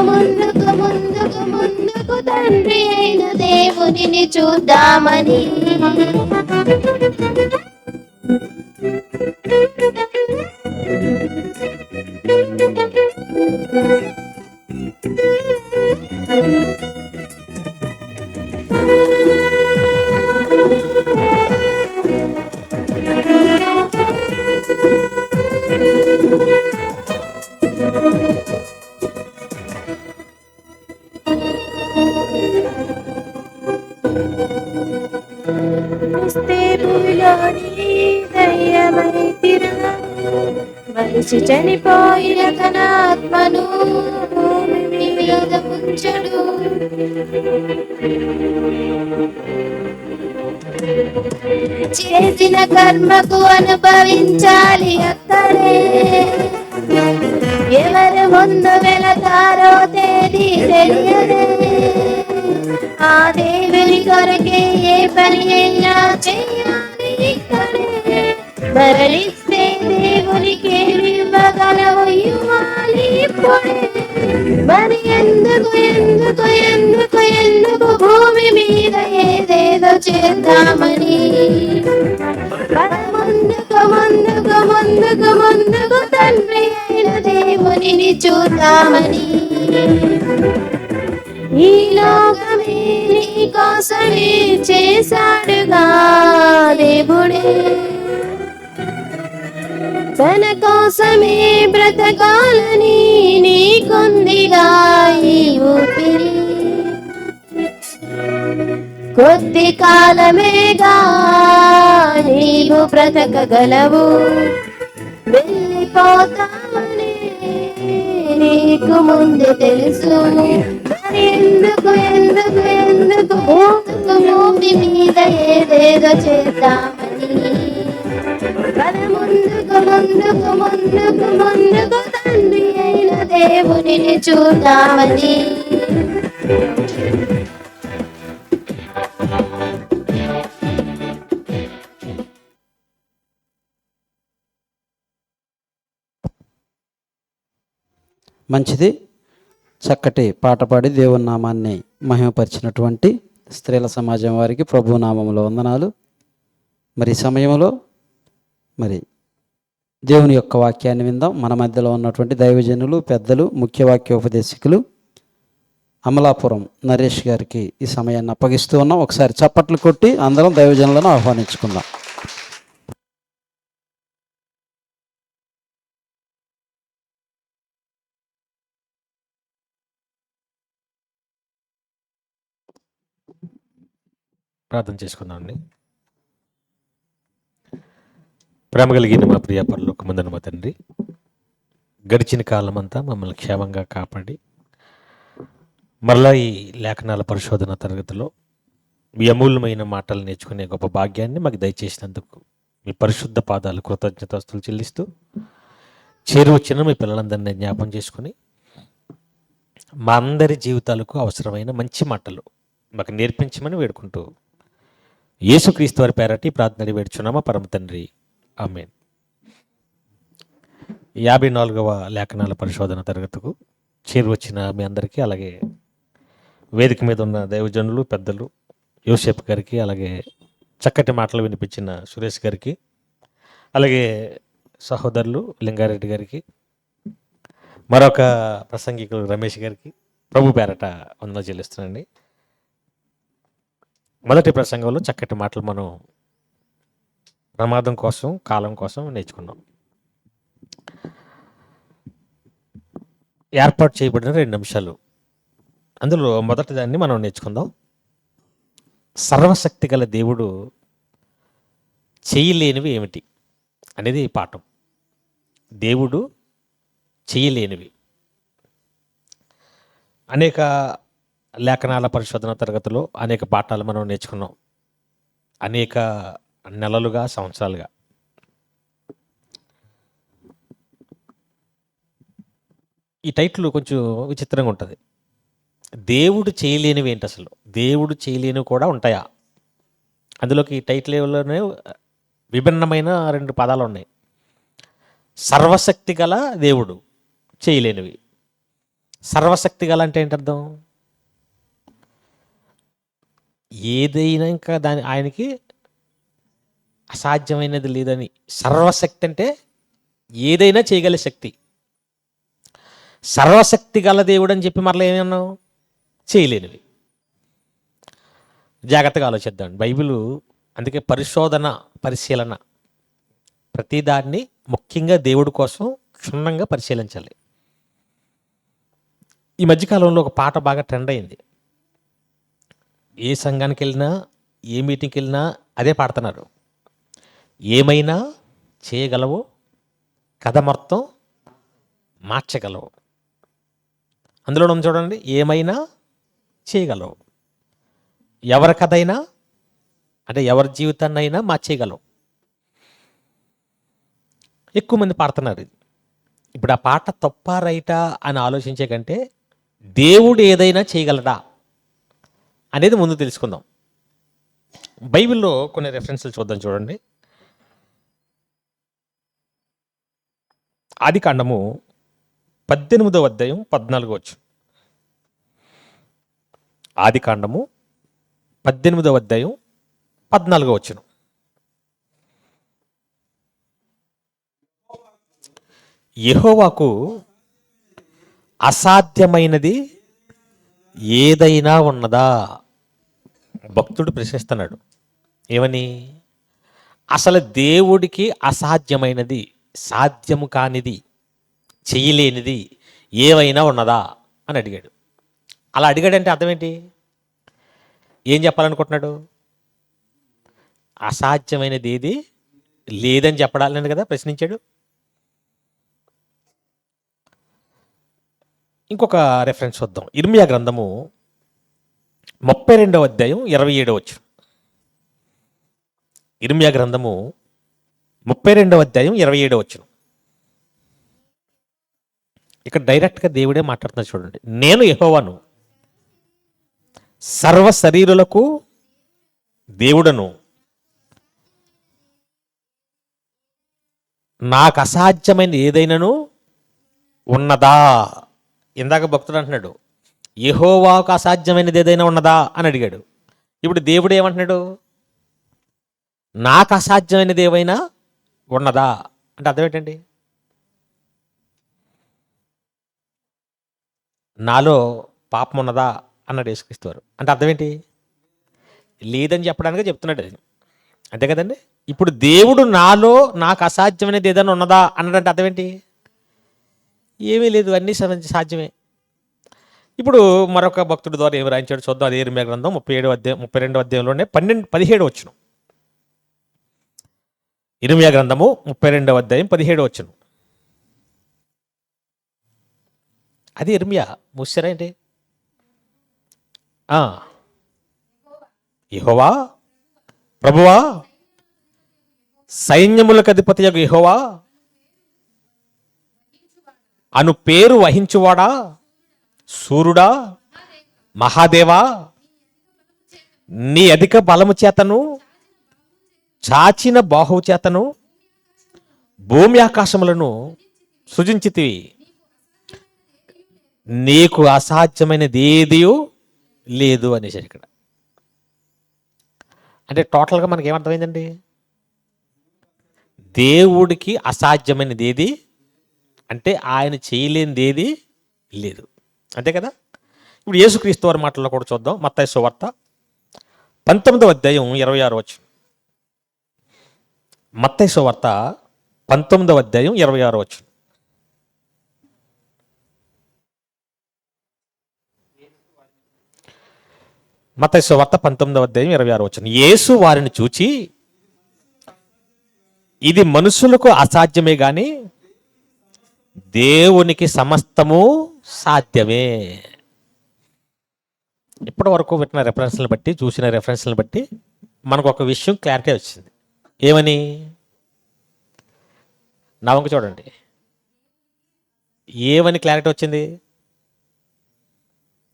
ముందుకు తండ్రి అయిన దేవునిని చూద్దామని. మనిషి చనిపోయిన తన ఆత్మను భూమి మీద ఉంచడు. చేసిన కర్మకు అనుభవించాలి అక్కడే. ఎవరు ముందు వెళతారో తేదీ తెలియదే. ఆ దేవుని కొరకే ఏ పని అయినా చెయ్యాలి ఇక్కడే. మరణిస్తే దేవునికి ఇవ్వగలవు ఇవ్వాలి ఇప్పుడే. మరి ఎందుకు భూమి మీద ఏదేదో చేద్దామని. ముందుకు తండ్రి అయిన దేవునిని చూద్దామని. ఈ లోకమే నీ కోసమే చేశాడుగా దేవుడే. తన కోసమే బ్రతకాలని నీకుందిగా ఈ ఊపిరి. కొద్ది కాలమేగా నీవు బ్రతకగలవు. వెళ్ళిపోతామని నీకు ముందు తెలుసు. ఎందుకు భూమి మీద ఏదేదో చేద్దామని. ముందుకు తండ్రి అయిన దేవునిని చూద్దామని. మంచిది. చక్కటి పాట పాడి దేవుని నామాన్ని మహిమపరిచినటువంటి స్త్రీల సమాజం వారికి ప్రభు నామములో వందనాలు. మరి సమయంలో మరి దేవుని యొక్క వాక్యాన్ని విందాం. మన మధ్యలో ఉన్నటువంటి దైవజనులు, పెద్దలు, ముఖ్య వాక్యోపదేశకులు అమలాపురం నరేష్ గారికి ఈ సమయాన్ని అప్పగిస్తూ ఉన్నాం. ఒకసారి చప్పట్లు కొట్టి అందరం దైవజనులను ఆహ్వానించుకుందాం. ప్రార్థన చేసుకుందామండి. ప్రేమ కలిగిన మా ప్రియ పరలోకమందున మా తండ్రి, గడిచిన కాలమంతా మమ్మల్ని క్షేమంగా కాపాడి మరలా ఈ లేఖనాల పరిశోధన తరగతిలో మీ అమూల్యమైన మాటలు నేర్చుకునే గొప్ప భాగ్యాన్ని మాకు దయచేసినందుకు మీ పరిశుద్ధ పాదాలు కృతజ్ఞతాస్తులు చెల్లిస్తూ చేరువచ్చిన మీ పిల్లలందరినీ జ్ఞాపం చేసుకుని మా అందరి జీవితాలకు అవసరమైన మంచి మాటలు మాకు నేర్పించమని వేడుకుంటూ యేసుక్రీస్తు వారి పేరటి ప్రార్థన వేడుచున్నామా పరమ తండ్రి, ఆమేన్. 54వ లేఖనాల పరిశోధన తరగతికు చేరువచ్చిన మీ అందరికీ, అలాగే వేదిక మీద ఉన్న దైవజనులు, పెద్దలు, యోసేపు గారికి, అలాగే చక్కటి మాటలు వినిపించిన సురేష్ గారికి, అలాగే సహోదరులు లింగారెడ్డి గారికి, మరొక ప్రసంగికులు రమేష్ గారికి ప్రభు పేరట వందనాలు చెల్లిస్తున్నానండి. మొదటి ప్రసంగంలో చక్కటి మాటలు మనం ప్రమాదం కోసం, కాలం కోసం నేర్చుకున్నాం. ఏర్పాటు చేయబడిన 2 అంశాలు, అందులో మొదటి దాన్ని మనం నేర్చుకుందాం. సర్వశక్తి గల దేవుడు చేయలేనివి ఏమిటి అనేది ఈ పాఠం. దేవుడు చేయలేనివి. అనేక లేఖనాల పరిశోధన తరగతిలో అనేక పాఠాలు మనం నేర్చుకున్నాం, అనేక నెలలుగా, సంవత్సరాలుగా. ఈ టైటిల్ కొంచెం విచిత్రంగా ఉంటుంది. దేవుడు చేయలేనివి ఏంటి అసలు? దేవుడు చేయలేనివి కూడా ఉంటాయా? అందులోకి ఈ టైటిల్లోనే విభిన్నమైన 2 పదాలు ఉన్నాయి. సర్వశక్తి గల దేవుడు చేయలేనివి, సర్వశక్తి గల అంటే ఏంటి అర్థం? ఏదైనా ఇంకా ఆయనకి అసాధ్యమైనది లేదని. సర్వశక్తి అంటే ఏదైనా చేయగల శక్తి. సర్వశక్తి గల దేవుడు అని చెప్పి మరలా ఏమన్నాం? చేయలేనివి. జాగ్రత్తగా ఆలోచిద్దాం. బైబిల్ అందుకే పరిశోధన, పరిశీలన, ప్రతిదాన్ని ముఖ్యంగా దేవుడి కోసం క్షుణ్ణంగా పరిశీలించాలి. ఈ మధ్యకాలంలో ఒక పాట బాగా ట్రెండ్ అయింది. ఏ సంఘానికి వెళ్ళినా, ఏ మీటింగ్కి వెళ్ళినా అదే పాడుతున్నారు. ఏమైనా చేయగలవు, కథ మొత్తం మార్చగలవు. అందులో మనం చూడండి, ఏమైనా చేయగలవు, ఎవరి కథ అయినా అంటే ఎవరి జీవితాన్ని అయినా మార్చేయగలవు. ఎక్కువ మంది పాడుతున్నారు ఇది. ఇప్పుడు ఆ పాట తప్పా రైటా అని ఆలోచించే కంటే దేవుడు ఏదైనా చేయగలడా అనేది ముందు తెలుసుకుందాం. బైబిల్లో కొన్ని రెఫరెన్స్లు చూద్దాం. చూడండి, ఆదికాండము 18వ అధ్యాయం 14వ వచనం. ఆదికాండము 18వ అధ్యాయం 14వ వచనం. యెహోవాకు అసాధ్యమైనది ఏదైనా ఉన్నదా? భక్తుడు ప్రశ్నిస్తున్నాడు. ఏమని? అసలు దేవుడికి అసాధ్యమైనది, సాధ్యము కానిది, చేయలేనిది ఏవైనా ఉన్నదా అని అడిగాడు. అలా అడిగాడంటే అర్థం ఏంటి? ఏం చెప్పాలనుకుంటున్నాడు? అసాధ్యమైనది ఏది లేదని చెప్పడాలని కదా ప్రశ్నించాడు. ఇంకొక రెఫరెన్స్ చూద్దాం. ఇర్మియా గ్రంథము 32వ అధ్యాయం 27వ వచనం. ఇర్మియా గ్రంథము 32వ అధ్యాయం 27వ వచనం. ఇక్కడ డైరెక్ట్గా దేవుడే మాట్లాడుతున్నాడు. చూడండి, నేను యెహోవాను, సర్వ శరీరులకు దేవుడను, నాకు అసాధ్యమైన ఏదైనాను ఉన్నదా? ఇందాక భక్తుడు అంటున్నాడు, యెహోవాకు అసాధ్యమైనది ఏదైనా ఉన్నదా అని అడిగాడు. ఇప్పుడు దేవుడు ఏమంటున్నాడు? నాకు అసాధ్యమైనది ఏవైనా ఉన్నదా అంటే అర్థం ఏంటండి? నాలో పాపం ఉన్నదా అన్నాడు యేసుక్రీస్తు వారు. అంటే అర్థం ఏంటి? లేదని చెప్పడానికి చెప్తున్నాడు అది. అంతే కదండి. ఇప్పుడు దేవుడు నాలో నాకు అసాధ్యమైనది ఏదైనా ఉన్నదా అన్నాడంటే అర్థం ఏంటి? ఏమీ లేదు, అన్నీ సాధ్యమే. ఇప్పుడు మరొక భక్తుడి ద్వారా ఏమి రాయించాడు చూద్దాం. అదే ఇర్మియా గ్రంథం 32వ అధ్యాయంలోనే 17వ వచనం. ఇర్మియా గ్రంథము 32వ అధ్యాయం 17వ వచనం. అది ఇర్మియా మూసారా ఏంటి? యెహోవా, ప్రభువా, సైన్యములకు అధిపతియగు యెహోవా అను పేరు వహించువాడా, సూర్యుడా, మహాదేవా, నీ అధిక బలము చేతను, చాచిన బాహువు చేతను భూమి ఆకాశములను సృజించితివి, నీకు అసాధ్యమైనది ఏది లేదు అనేసారు ఇక్కడ. అంటే టోటల్గా మనకి ఏమర్థమైందండి? దేవుడికి అసాధ్యమైనది ఏది అంటే ఆయన చేయలేనిది ఏది లేదు. అంతే కదా. ఇప్పుడు యేసుక్రీస్తు వారి మాటల్లో కూడా చూద్దాం. మత్తయి సువార్త 19వ అధ్యాయం 26వ వచనం. మత్తయి సువార్త 19వ అధ్యాయం 26వ వచనం. మత్తయి సువార్త 19వ అధ్యాయం 26వ వచనం. యేసు వారిని చూచి, ఇది మనుషులకు అసాధ్యమే గాని దేవునికి సమస్తము సాధ్యమే. ఇప్పటి వరకు విన్న రెఫరెన్స్లను బట్టి, చూసిన రెఫరెన్స్లను బట్టి మనకు ఒక విషయం క్లారిటీ వచ్చింది. ఏమని? నా వంక చూడండి, ఏమని క్లారిటీ వచ్చింది?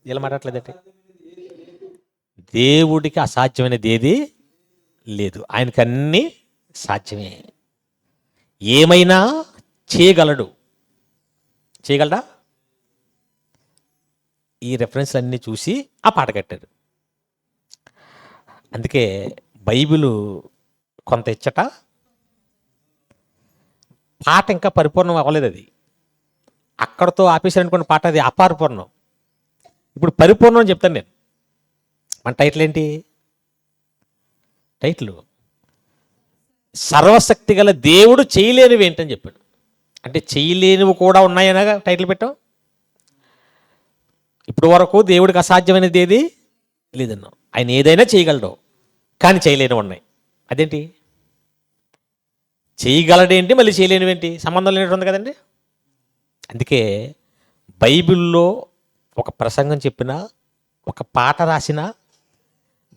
ఇలా మాట్లాడలేదండి. దేవుడికి అసాధ్యమైనది ఏది లేదు, ఆయనకి అన్నీ సాధ్యమే. ఏమైనా చేయగలడు. చేయగలడా? ఈ రెఫరెన్స్లు అన్నీ చూసి ఆ పాట కట్టారు. అందుకే బైబిలు కొంత ఇచ్చట పాట ఇంకా పరిపూర్ణం అవ్వలేదు. అది అక్కడతో ఆపేశారనుకోండి పాట, అది అపరిపూర్ణం. ఇప్పుడు పరిపూర్ణం అని చెప్తాను నేను. మన టైటిల్ ఏంటి? టైటిల్ సర్వశక్తి గల దేవుడు చేయలేనివి ఏంటని చెప్పాడు. అంటే చేయలేనివి కూడా ఉన్నాయనగా టైటిల్ పెట్టాం. ఇప్పుడు వరకు దేవుడికి అసాధ్యమైనది ఏది లేదన్నాం. ఆయన ఏదైనా చేయగలడు, కానీ చేయలేనివి ఉన్నాయి. అదేంటి? చేయగలడేంటి, మళ్ళీ చేయలేనివేంటి? సంబంధం లేనట్టు ఉంది కదండి. అందుకే బైబిల్లో ఒక ప్రసంగం చెప్పినా, ఒక పాట రాసినా,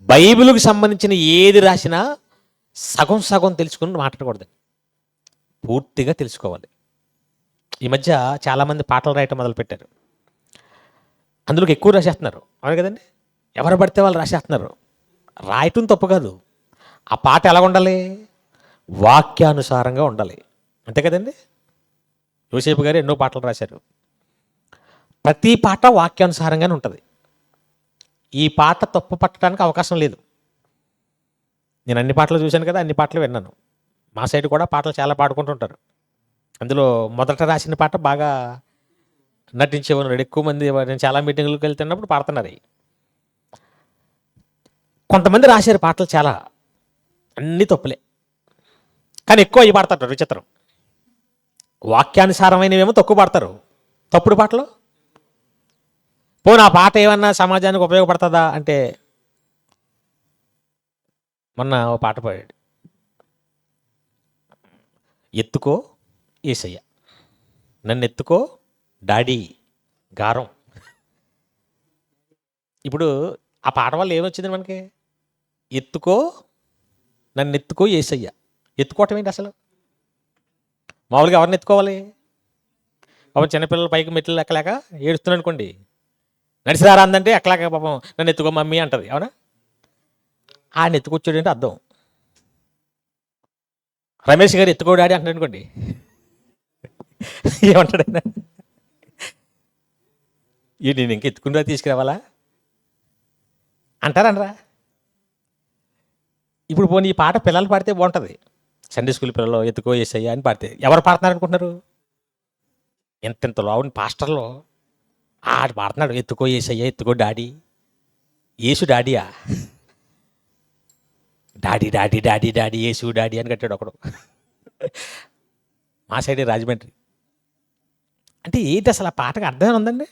బైబిల్కి సంబంధించిన ఏది రాసినా సగం సగం తెలుసుకుని మాట్లాడకూడదు, పూర్తిగా తెలుసుకోవాలి. ఈ మధ్య చాలామంది పాటలు రాయటం మొదలుపెట్టారు. అందులోకి ఎక్కువ రాసేస్తున్నారు, అవును కదండి. ఎవరు పడితే వాళ్ళు రాసేస్తున్నారు. రాయటం తప్పు కాదు. ఆ పాట ఎలా ఉండాలి? వాక్యానుసారంగా ఉండాలి, అంతే కదండి. యోసేపు గారు ఎన్నో పాటలు రాశారు. ప్రతి పాట వాక్యానుసారంగానే ఉంటుంది. ఈ పాట తప్పు పట్టడానికి అవకాశం లేదు. నేను అన్ని పాటలు చూశాను కదా, అన్ని పాటలు విన్నాను. మా సైడ్ కూడా పాటలు చాలా పాడుకుంటుంటారు. అందులో మొదట రాసిన పాట బాగా నటించేవారు ఎక్కువ మంది. నేను చాలా మీటింగ్లకు వెళ్తున్నప్పుడు పాడుతున్నారు. కొంతమంది రాశారు పాటలు చాలా, అన్నీ తప్పులే, కానీ ఎక్కువ అవి పాడతారు. విచిత్రం. వాక్యానుసారమైనవేమో తక్కువ పాడతారు, తప్పుడు పాటలు. పోనీ ఆ పాట ఏమన్నా సమాజానికి ఉపయోగపడుతుందా అంటే, మొన్న ఓ పాట పాడాడు, ఎత్తుకో యేసయ్య, నన్ను ఎత్తుకో డాడీ గారం. ఇప్పుడు ఆ పాట వల్ల ఏమొచ్చింది మనకి? ఎత్తుకో, నన్ను ఎత్తుకో యేసయ్య. ఎత్తుకోవటం ఏంటి అసలు? మామూలుగా ఎవరిని ఎత్తుకోవాలి? పాపం చిన్నపిల్లలు పైకి మెట్లు ఎక్కలేక ఏడుస్తున్నాను అనుకోండి, నడిచిరారా అందంటే ఎక్కలేక పాపం నన్ను ఎత్తుకో మమ్మీ అంటది, అవునా? ఆయన ఎత్తుకొచ్చాడు అంటే అర్థం. రమేష్ గారు ఎత్తుకోడాడి అంటాడు అనుకోండి, ఏమంటాడు ఆయన? ఈ నేను ఇంక ఎత్తుకుంటా తీసుకురావాలా అంటారనరా? ఇప్పుడు పోనీ ఈ పాట పిల్లలు పాడితే బాగుంటుంది. సండే స్కూల్ పిల్లలు ఎత్తుకో యేసయ్య అని పాడితే ఎవరు పాడుతున్నారు అనుకుంటున్నారు? ఎంతెంత లావుని పాస్టర్లో ఆడు పాడుతున్నాడు, ఎత్తుకో యేసయ్య, ఎత్తుకో డాడీ. యేసు డాడీయా? డాడీ డాడీ డాడీ డాడీ యేసు డాడీ అని కట్టాడు ఒకడు. మా సైడే రాజమండ్రి. అంటే ఏంటి అసలు ఆ పాటకు అర్థం ఉందండి?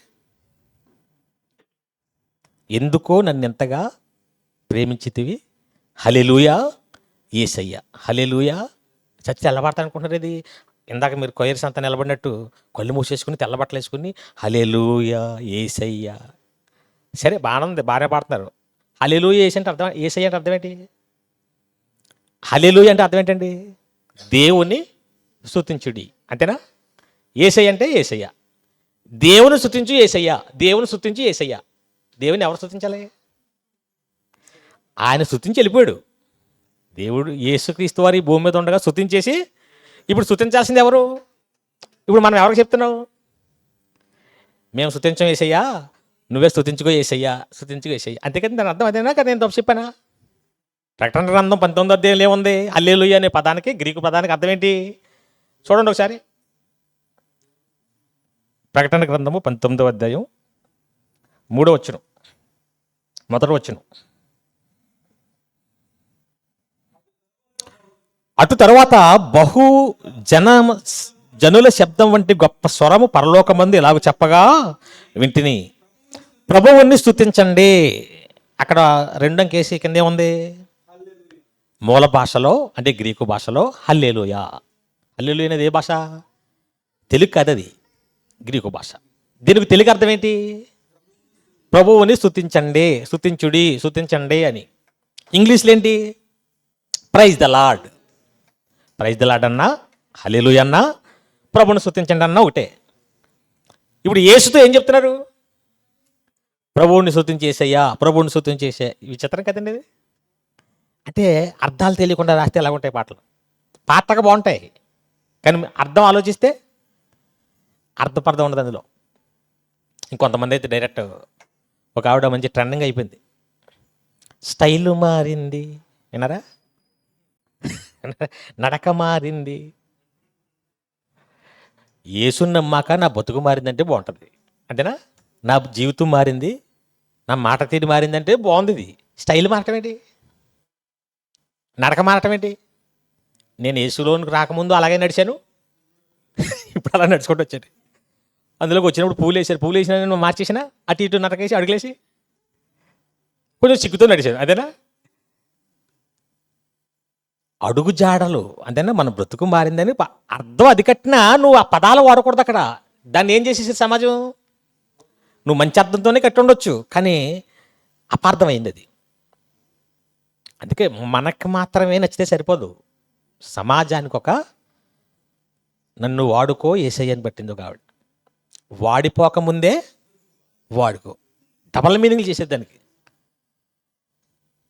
ఎందుకో నన్ను ఎంతగా ప్రేమించితివి, హల్లెలూయా యేసయ్య, హల్లెలూయా. చచ్చి తెల్లబడతా అనుకుంటున్నారు. ఇది ఇందాక మీరు కొయర్స్ అంతా నిలబడినట్టు కళ్ళు మూసేసుకుని తెల్లబట్టలు వేసుకుని హల్లెలూయా యేసయ్య. సరే బాగానే ఉంది, బాగానే పాడుతున్నారు. హల్లెలూయా యేసు అంటే అర్థం, యేసయ్య అంటే అర్థం ఏంటి? హల్లెలూయా అంటే అర్థం ఏంటండి? దేవుని స్తుతించుడి, అంతేనా? యేసయ్య అంటే యేసయ్య, దేవుని స్తుతించు యేసయ్య, దేవుని స్తుతించు యేసయ్య. దేవుని ఎవరు స్తుతించాలి? ఆయన స్తుతించి వెళ్ళిపోయాడు. దేవుడు యేసుక్రీస్తు వారి భూమి మీద ఉండగా స్తుతించేసి ఇప్పుడు స్తుతించాల్సింది ఎవరు? ఇప్పుడు మనం ఎవరికి చెప్తున్నాం? మేము స్తుతించం యేసయ్యా, నువ్వే స్తుతించుకో యేసయ్యా, స్తుతించుకో యేసయ్య. అంతేకాదు దాని అర్థం అదేనా కదా? నేను తప్పు చెప్పానా? ప్రకటన గ్రంథం 19వ అధ్యాయంలో ఏముంది? హల్లెలూయా అనే పదానికి, గ్రీకు పదానికి అర్థం ఏంటి? చూడండి ఒకసారి. ప్రకటన గ్రంథము 19వ అధ్యాయం 3వ వచనం, మొదటి వచనం. అటు తర్వాత బహు జనుల శబ్దం వంటి గొప్ప స్వరము పరలోకమందు ఇలాగ చెప్పగా వింటిని, ప్రభువుని స్తుతించండి. అక్కడ రెండం కేసి కిందే ఉంది, మూల భాషలో అంటే గ్రీకు భాషలో హల్లెలూయా. హల్లెలూయా అనేది ఏ భాష? తెలుగు కాదు, అది గ్రీకు భాష. దీనికి తెలుగు అర్థం ఏంటి? ప్రభువుని స్తుతించండి, స్తుతించుడి, స్తుతించండి అని. ఇంగ్లీష్లో ఏంటి? Praise the Lord. Praise the Lord అన్నా, హల్లెలూయా అన్నా, ప్రభువుని స్తుతించండి అన్నా ఒకటే. ఇప్పుడు యేసుతో ఏం చెప్తున్నారు? ప్రభువుని స్తుతించేసయ్యా, ప్రభువుని స్తుతించేసే. విచిత్రం కదండి ఇది. అంటే అర్థాలు తెలియకుండా రాస్తే ఎలా ఉంటాయి పాటలు? పాటగా బాగుంటాయి, కానీ అర్థం ఆలోచిస్తే అర్థపర్థం ఉండదు అందులో. ఇంకొంతమంది అయితే డైరెక్ట్ ఒక ఆవిడ మంచి ట్రెండింగ్ అయిపోయింది. స్టైలు మారింది, విన్నారా? నడక మారింది. యేసుని నమ్మాక నా బతుకు మారిందంటే బాగుంటుంది, అంతేనా? నా జీవితం మారింది, నా మాట తీరు మారిందంటే బాగుంది. ఇది స్టైల్ మారటం ఏంటి? నడక మారటం ఏంటి? నేను యేసులోనికి రాకముందు అలాగే నడిచాను, ఇప్పుడు అలా నడుచుకుంటూ వచ్చాను. అందులోకి వచ్చినప్పుడు పూలు వేసారు, పూలు వేసిన నేను మార్చేసిన, అటు ఇటు నరకేసి అడుగులేసి కొంచెం సిగ్గుతో నడిచాను, అదేనా? అడుగు జాడలు, అంతేనా? మన బ్రతుకు మారిందని అర్థం. అది కట్టినా నువ్వు ఆ పదాలు వాడకూడదు అక్కడ. దాన్ని ఏం చేసేసి సమాజం, నువ్వు మంచి అర్థంతోనే కట్టి ఉండొచ్చు, కానీ అపార్థమైంది అది. అందుకే మనకు మాత్రమే నచ్చితే సరిపోదు, సమాజానికి ఒక నన్ను వాడుకో యేసయ్యని పట్టింది ఒక ఆవిడ. వాడిపోకముందే వాడుకో, డబల్ మీనింగ్లు చేసేది దానికి.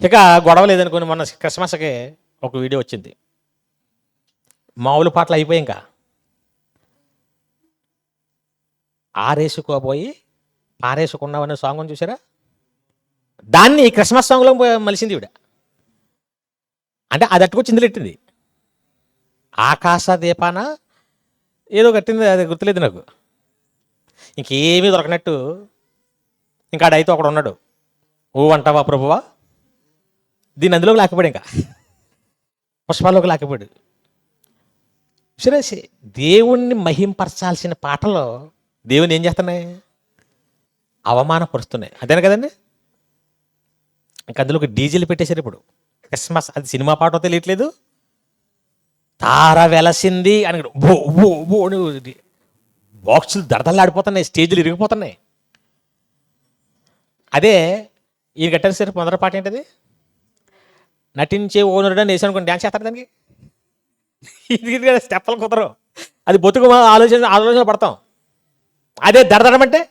ఇక గొడవ లేదనుకోని మొన్న క్రిస్మస్కి ఒక వీడియో వచ్చింది. మామూలు పాటలు అయిపోయి ఇంకా ఆరేసుకోబోయి పారేసుకున్నావనే సాంగ్ అని చూసారా? దాన్ని క్రిస్మస్ సాంగ్లో మలిసింది ఈవిడ. అంటే అది అట్టుకొచ్చింది పెట్టింది. ఆకాశ దీపాన ఏదో కట్టింది, అది గుర్తులేదు నాకు. ఇంకేమీ దొరకనట్టు ఇంకా ఆడైతే ఒకడు ఉన్నాడు, ఓ అంటావా ప్రభువా, దీన్ని అందులోకి లేకపోయాడు, ఇంకా పుష్పాల్లోకి లేకపోయాడు. సరే, దేవుణ్ణి మహింపరచాల్సిన పాటలో దేవుని ఏం చేస్తున్నాయి? అవమానపరుస్తున్నాయి, అంతేనా కదండి? ఇంకా అందులోకి డీజేలు పెట్టేశారు ఇప్పుడు. క్రిస్మస్ అది సినిమా పాట తెలియట్లేదు, తార వెలసింది అని బో బో బో బాక్సులు దడదల్లాడిపోతున్నాయి, స్టేజ్లు ఇరిగిపోతున్నాయి. అదే ఈయన కట్టారు మొదటి పాట ఏంటది? నటించే ఓనరుడు అని వేసి అనుకోండి, డ్యాన్స్ చేస్తారు దానికి. ఇది స్టెప్పులు కుదరవు, అది బతుకు ఆలోచన పడతాం. అదే దడదడమంటే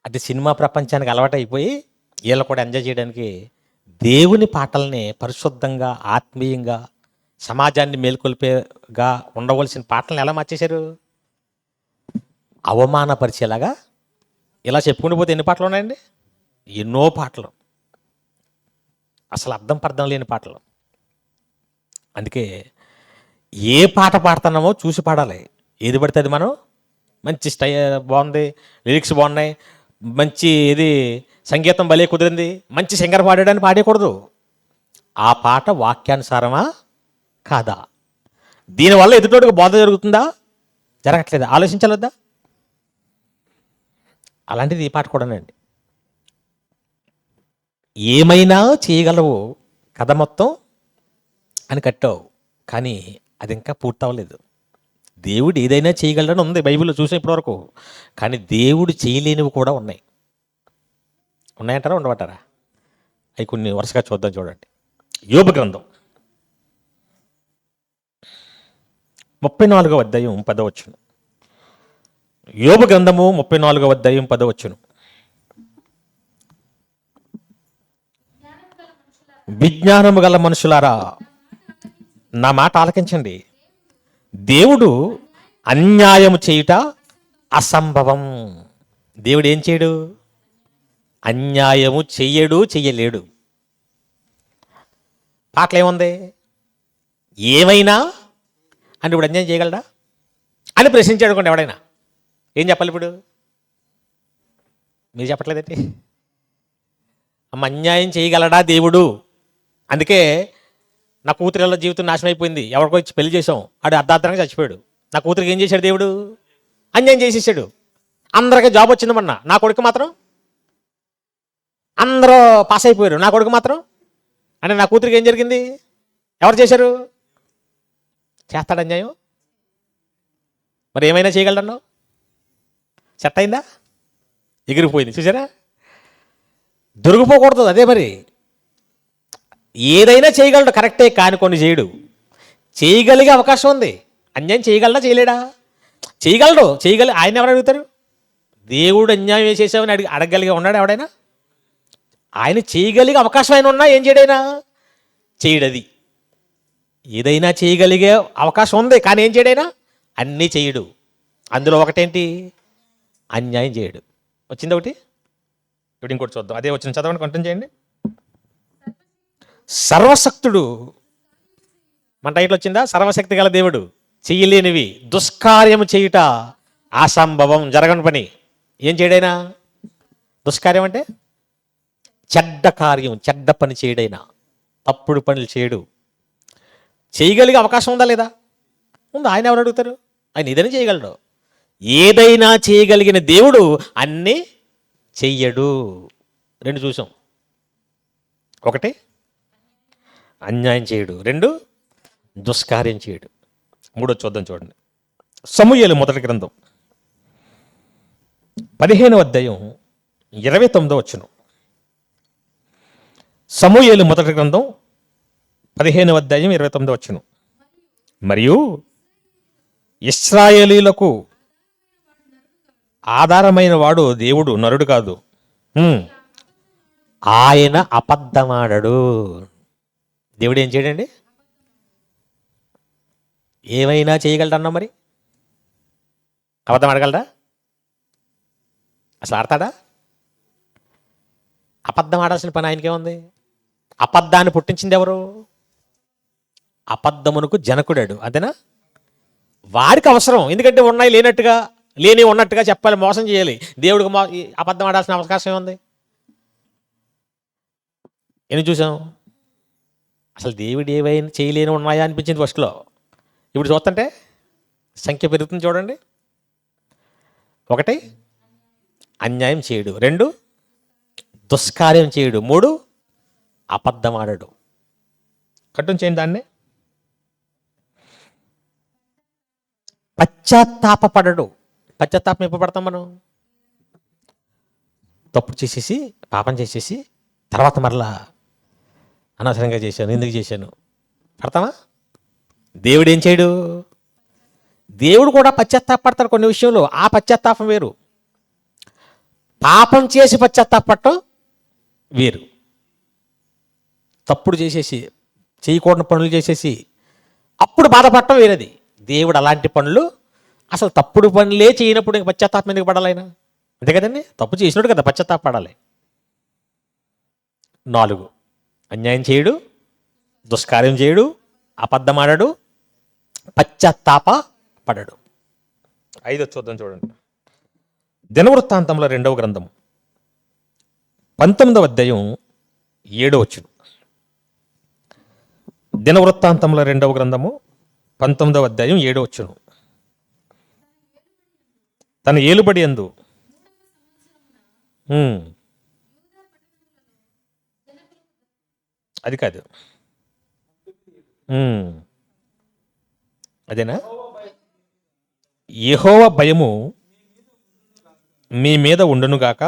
అది సినిమా ప్రపంచానికి అలవాటు అయిపోయి వీళ్ళు కూడా ఎంజాయ్ చేయడానికి దేవుని పాటల్ని పరిశుద్ధంగా, ఆత్మీయంగా, సమాజాన్ని మేల్కొల్పేగా ఉండవలసిన పాటలను ఎలా మార్చేశారు? అవమానపరిచేలాగా. ఇలా చెప్పుకుంటూ పోతే ఎన్ని పాటలు ఉన్నాయండి? ఎన్నో పాటలు, అసలు అర్థం పర్థం లేని పాటలు. అందుకే ఏ పాట పాడుతున్నామో చూసి పాడాలి. ఏది పడితే అది మనం మంచి బాగుంది, లిరిక్స్ బాగున్నాయి, మంచి ఇది సంగీతం భలే కుదిరింది, మంచి సింగర్ పాడాడని పాడేయకూడదు. ఆ పాట వాక్యానుసారమా కాదా? దీనివల్ల ఎదుటోడికి బోధ జరుగుతుందా, జరగట్లేదా? ఆలోచించలేదా? అలాంటిది ఈ పాట కూడానండి. ఏమైనా చేయగలవు కథ మొత్తం అని కట్టావు, కానీ అది ఇంకా పూర్తవలేదు. దేవుడు ఏదైనా చేయగలడని ఉంది బైబిల్లో చూసిన ఇప్పటివరకు, కానీ దేవుడు చేయలేనివి కూడా ఉన్నాయి. ఉన్నాయంటారా, ఉండబట్టారా? అవి కొన్ని వరుసగా చూద్దాం. చూడండి, యోబు గ్రంథం 34వ అధ్యాయం 10వ వచనం. యోబు గ్రంథము 34వ అధ్యాయం 10వ వచనం. విజ్ఞానము గల మనుషులారా, నా మాట ఆలకించండి. దేవుడు అన్యాయము చేయుట అసంభవం. దేవుడు ఏం చేయడు? అన్యాయము చెయ్యడు, చెయ్యలేడు. పాటలు ఏముంది? ఏమైనా అంటే ఇప్పుడు అన్యాయం చేయగలడా అని ప్రశ్నించాడు అనుకోండి ఎవడైనా, ఏం చెప్పాలి ఇప్పుడు? మీరు చెప్పట్లేదండి. అమ్మ, అన్యాయం చేయగలడా దేవుడు? అందుకే నా కూతురిలో జీవితం నాశనం అయిపోయింది, ఎవరికో ఇచ్చి పెళ్లి చేసాం, ఆడు అర్ధార్థంగా చచ్చిపోయాడు. నా కూతురికి ఏం చేశాడు దేవుడు? అన్యాయం చేసేసాడు. అందరికీ జాబ్ వచ్చిందమన్నా, నా కొడుకు మాత్రం అందరూ పాస్ అయిపోయారు, నా కొడుకు మాత్రం అంటే నా కూతురికి ఏం జరిగింది? ఎవరు చేశారు? చేస్తాడు అన్యాయం. మరి ఏమైనా చేయగలడన్నావు, సెట్ అయిందా? ఎగిరిపోయింది. చూసారా? దొరికిపోకూడదు. అదే మరి, ఏదైనా చేయగలడు కరెక్టే, కానీ కొన్ని చేయడు. చేయగలిగే అవకాశం ఉంది. అన్యాయం చేయగలడా, చేయలేడా? చేయగలడు, ఆయన ఎవరు అడుగుతారు? దేవుడు అన్యాయం చేసావని అడగగలిగే ఉన్నాడు ఎవడైనా? ఆయన చేయగలిగే అవకాశం అయినా ఉన్నా ఏం చేయడైనా చేయడది. ఏదైనా చేయగలిగే అవకాశం ఉంది, కానీ ఏం చేయడైనా అన్నీ చేయడు. అందులో ఒకటేంటి? అన్యాయం చేయడు. వచ్చింది ఒకటి, ఇప్పుడు ఇంకోటి చూద్దాం. అదే వచ్చిన చదవండి, కంటిన్యూ చేయండి. సర్వశక్తుడు, మన టైటిల్ వచ్చిందా? సర్వశక్తి గల దేవుడు, చెయ్యలేనివి, దుష్కార్యము చేయుట అసంభవం, జరగని పని. ఏం చేయడైనా? దుష్కార్యం అంటే చెడ్డ కార్యం, చెడ్డ పని చేయడైనా, తప్పుడు పనులు చేయడు. చేయగలిగే అవకాశం ఉందా లేదా? ఉంది. ఆయన ఎవరు అడుగుతారు? ఆయన ఏదైనా చేయగలడు. ఏదైనా చేయగలిగిన దేవుడు అన్నీ చెయ్యడు. రెండు చూసాం. ఒకటి, అన్యాయం చేయడు. రెండు, దుష్కార్యం చేయడు. మూడో చూద్దాం, చూడండి. సమూయేలు మొదటి గ్రంథం 15వ అధ్యాయం 29వ వచనం. సమూయేలు మొదటి గ్రంథం 15వ అధ్యాయం 29వ వచనం. మరియు ఇశ్రాయేలీలకు ఆధారమైన వాడు దేవుడు, నరుడు కాదు. ఆయన అబద్ధమాడడు. దేవుడు ఏం చేయడండి? ఏమైనా చేయగలడన్నా? మరి అబద్ధం ఆడగలరా? అసలు ఆడతాడా? అబద్ధం ఆడాల్సిన పని ఆయనకేముంది? అబద్ధాన్ని పుట్టించింది ఎవరు? అబద్ధమునకు జనకుడాడు, అంతేనా? వాడికి అవసరం. ఎందుకంటే ఉన్నాయి లేనట్టుగా, లేని ఉన్నట్టుగా చెప్పాలి, మోసం చేయాలి. దేవుడికి అబద్ధం ఆడాల్సిన అవకాశం ఏముంది? ఎన్ని చూసాం? అసలు దేవుడు ఏవైనా చేయలేని ఉన్నాయా అనిపించింది ఫస్ట్లో. ఇప్పుడు చూస్తుంటే సంఖ్య పెరుగుతుంది. చూడండి. ఒకటి, అన్యాయం చేయడు. రెండు, దుష్కార్యం చేయడు. మూడు, అబద్ధం ఆడడు. కట్టుని చేయండి దాన్ని. పశ్చాత్తాపడడు. పశ్చాత్తాపం ఎప్పుడు పడతాం మనం? తప్పు చేసేసి, పాపం చేసేసి, తర్వాత మరలా అనవసరంగా చేశాను, ఎందుకు చేశాను పడతామా? దేవుడు ఏం చేయడు? దేవుడు కూడా పశ్చాత్తాపడతాడు కొన్ని విషయంలో. ఆ పశ్చాత్తాపం వేరు. పాపం చేసి పశ్చాత్తాపడటం వేరు. తప్పుడు చేసేసి, చేయకూడని పనులు చేసేసి అప్పుడు బాధపడటం వేరేది. దేవుడు అలాంటి పనులు, అసలు తప్పుడు పనులే చేయనప్పుడు ఇంక పశ్చాత్తాపం ఎందుకు పడాలైనా? అంతే కదండి. తప్పు చేసినట్టు కదా పశ్చాత్తాపడాలి. 4, అన్యాయం చేయడు, దుష్కార్యం చేయడు, అబద్ధమాడడు, పశ్చాత్తాప పడడు. 5 చూద్దాం, చూడండి. దినవృత్తాంతంలో 2వ గ్రంథం 19వ అధ్యాయం 7వ వచనం. దినవృత్తాంతంలో 2వ గ్రంథము 19వ అధ్యాయం 7వ వచనం. తన ఏలుబడి యందు అది కాదు, అదేనా? యెహోవా భయము మీ మీద ఉండునుగాక,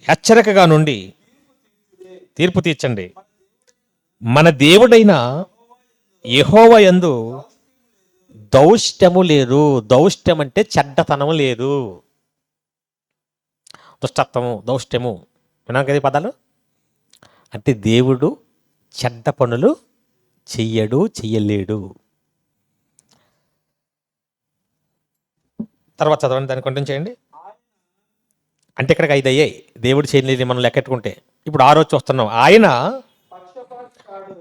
హెచ్చరికగా నుండి తీర్పు తీర్చండి. మన దేవుడైన యెహోవా యందు దౌష్ట్యము లేదు. దౌష్ట్యం అంటే చెడ్డతనం లేదు. దుష్టత్వము, దౌష్ట్యము విన్నాం కదా ఈ పదాలు. అంటే దేవుడు చెడ్డ పనులు చెయ్యడు, చెయ్యలేడు. తర్వాత చదవండి, దాన్ని కంటిన్యూ చేయండి. అంటే ఇక్కడికి 5 అయ్యాయి. దేవుడు చేయలేదు మనం లెక్కెట్టుకుంటే. ఇప్పుడు 6 చూస్తున్నాం. ఆయన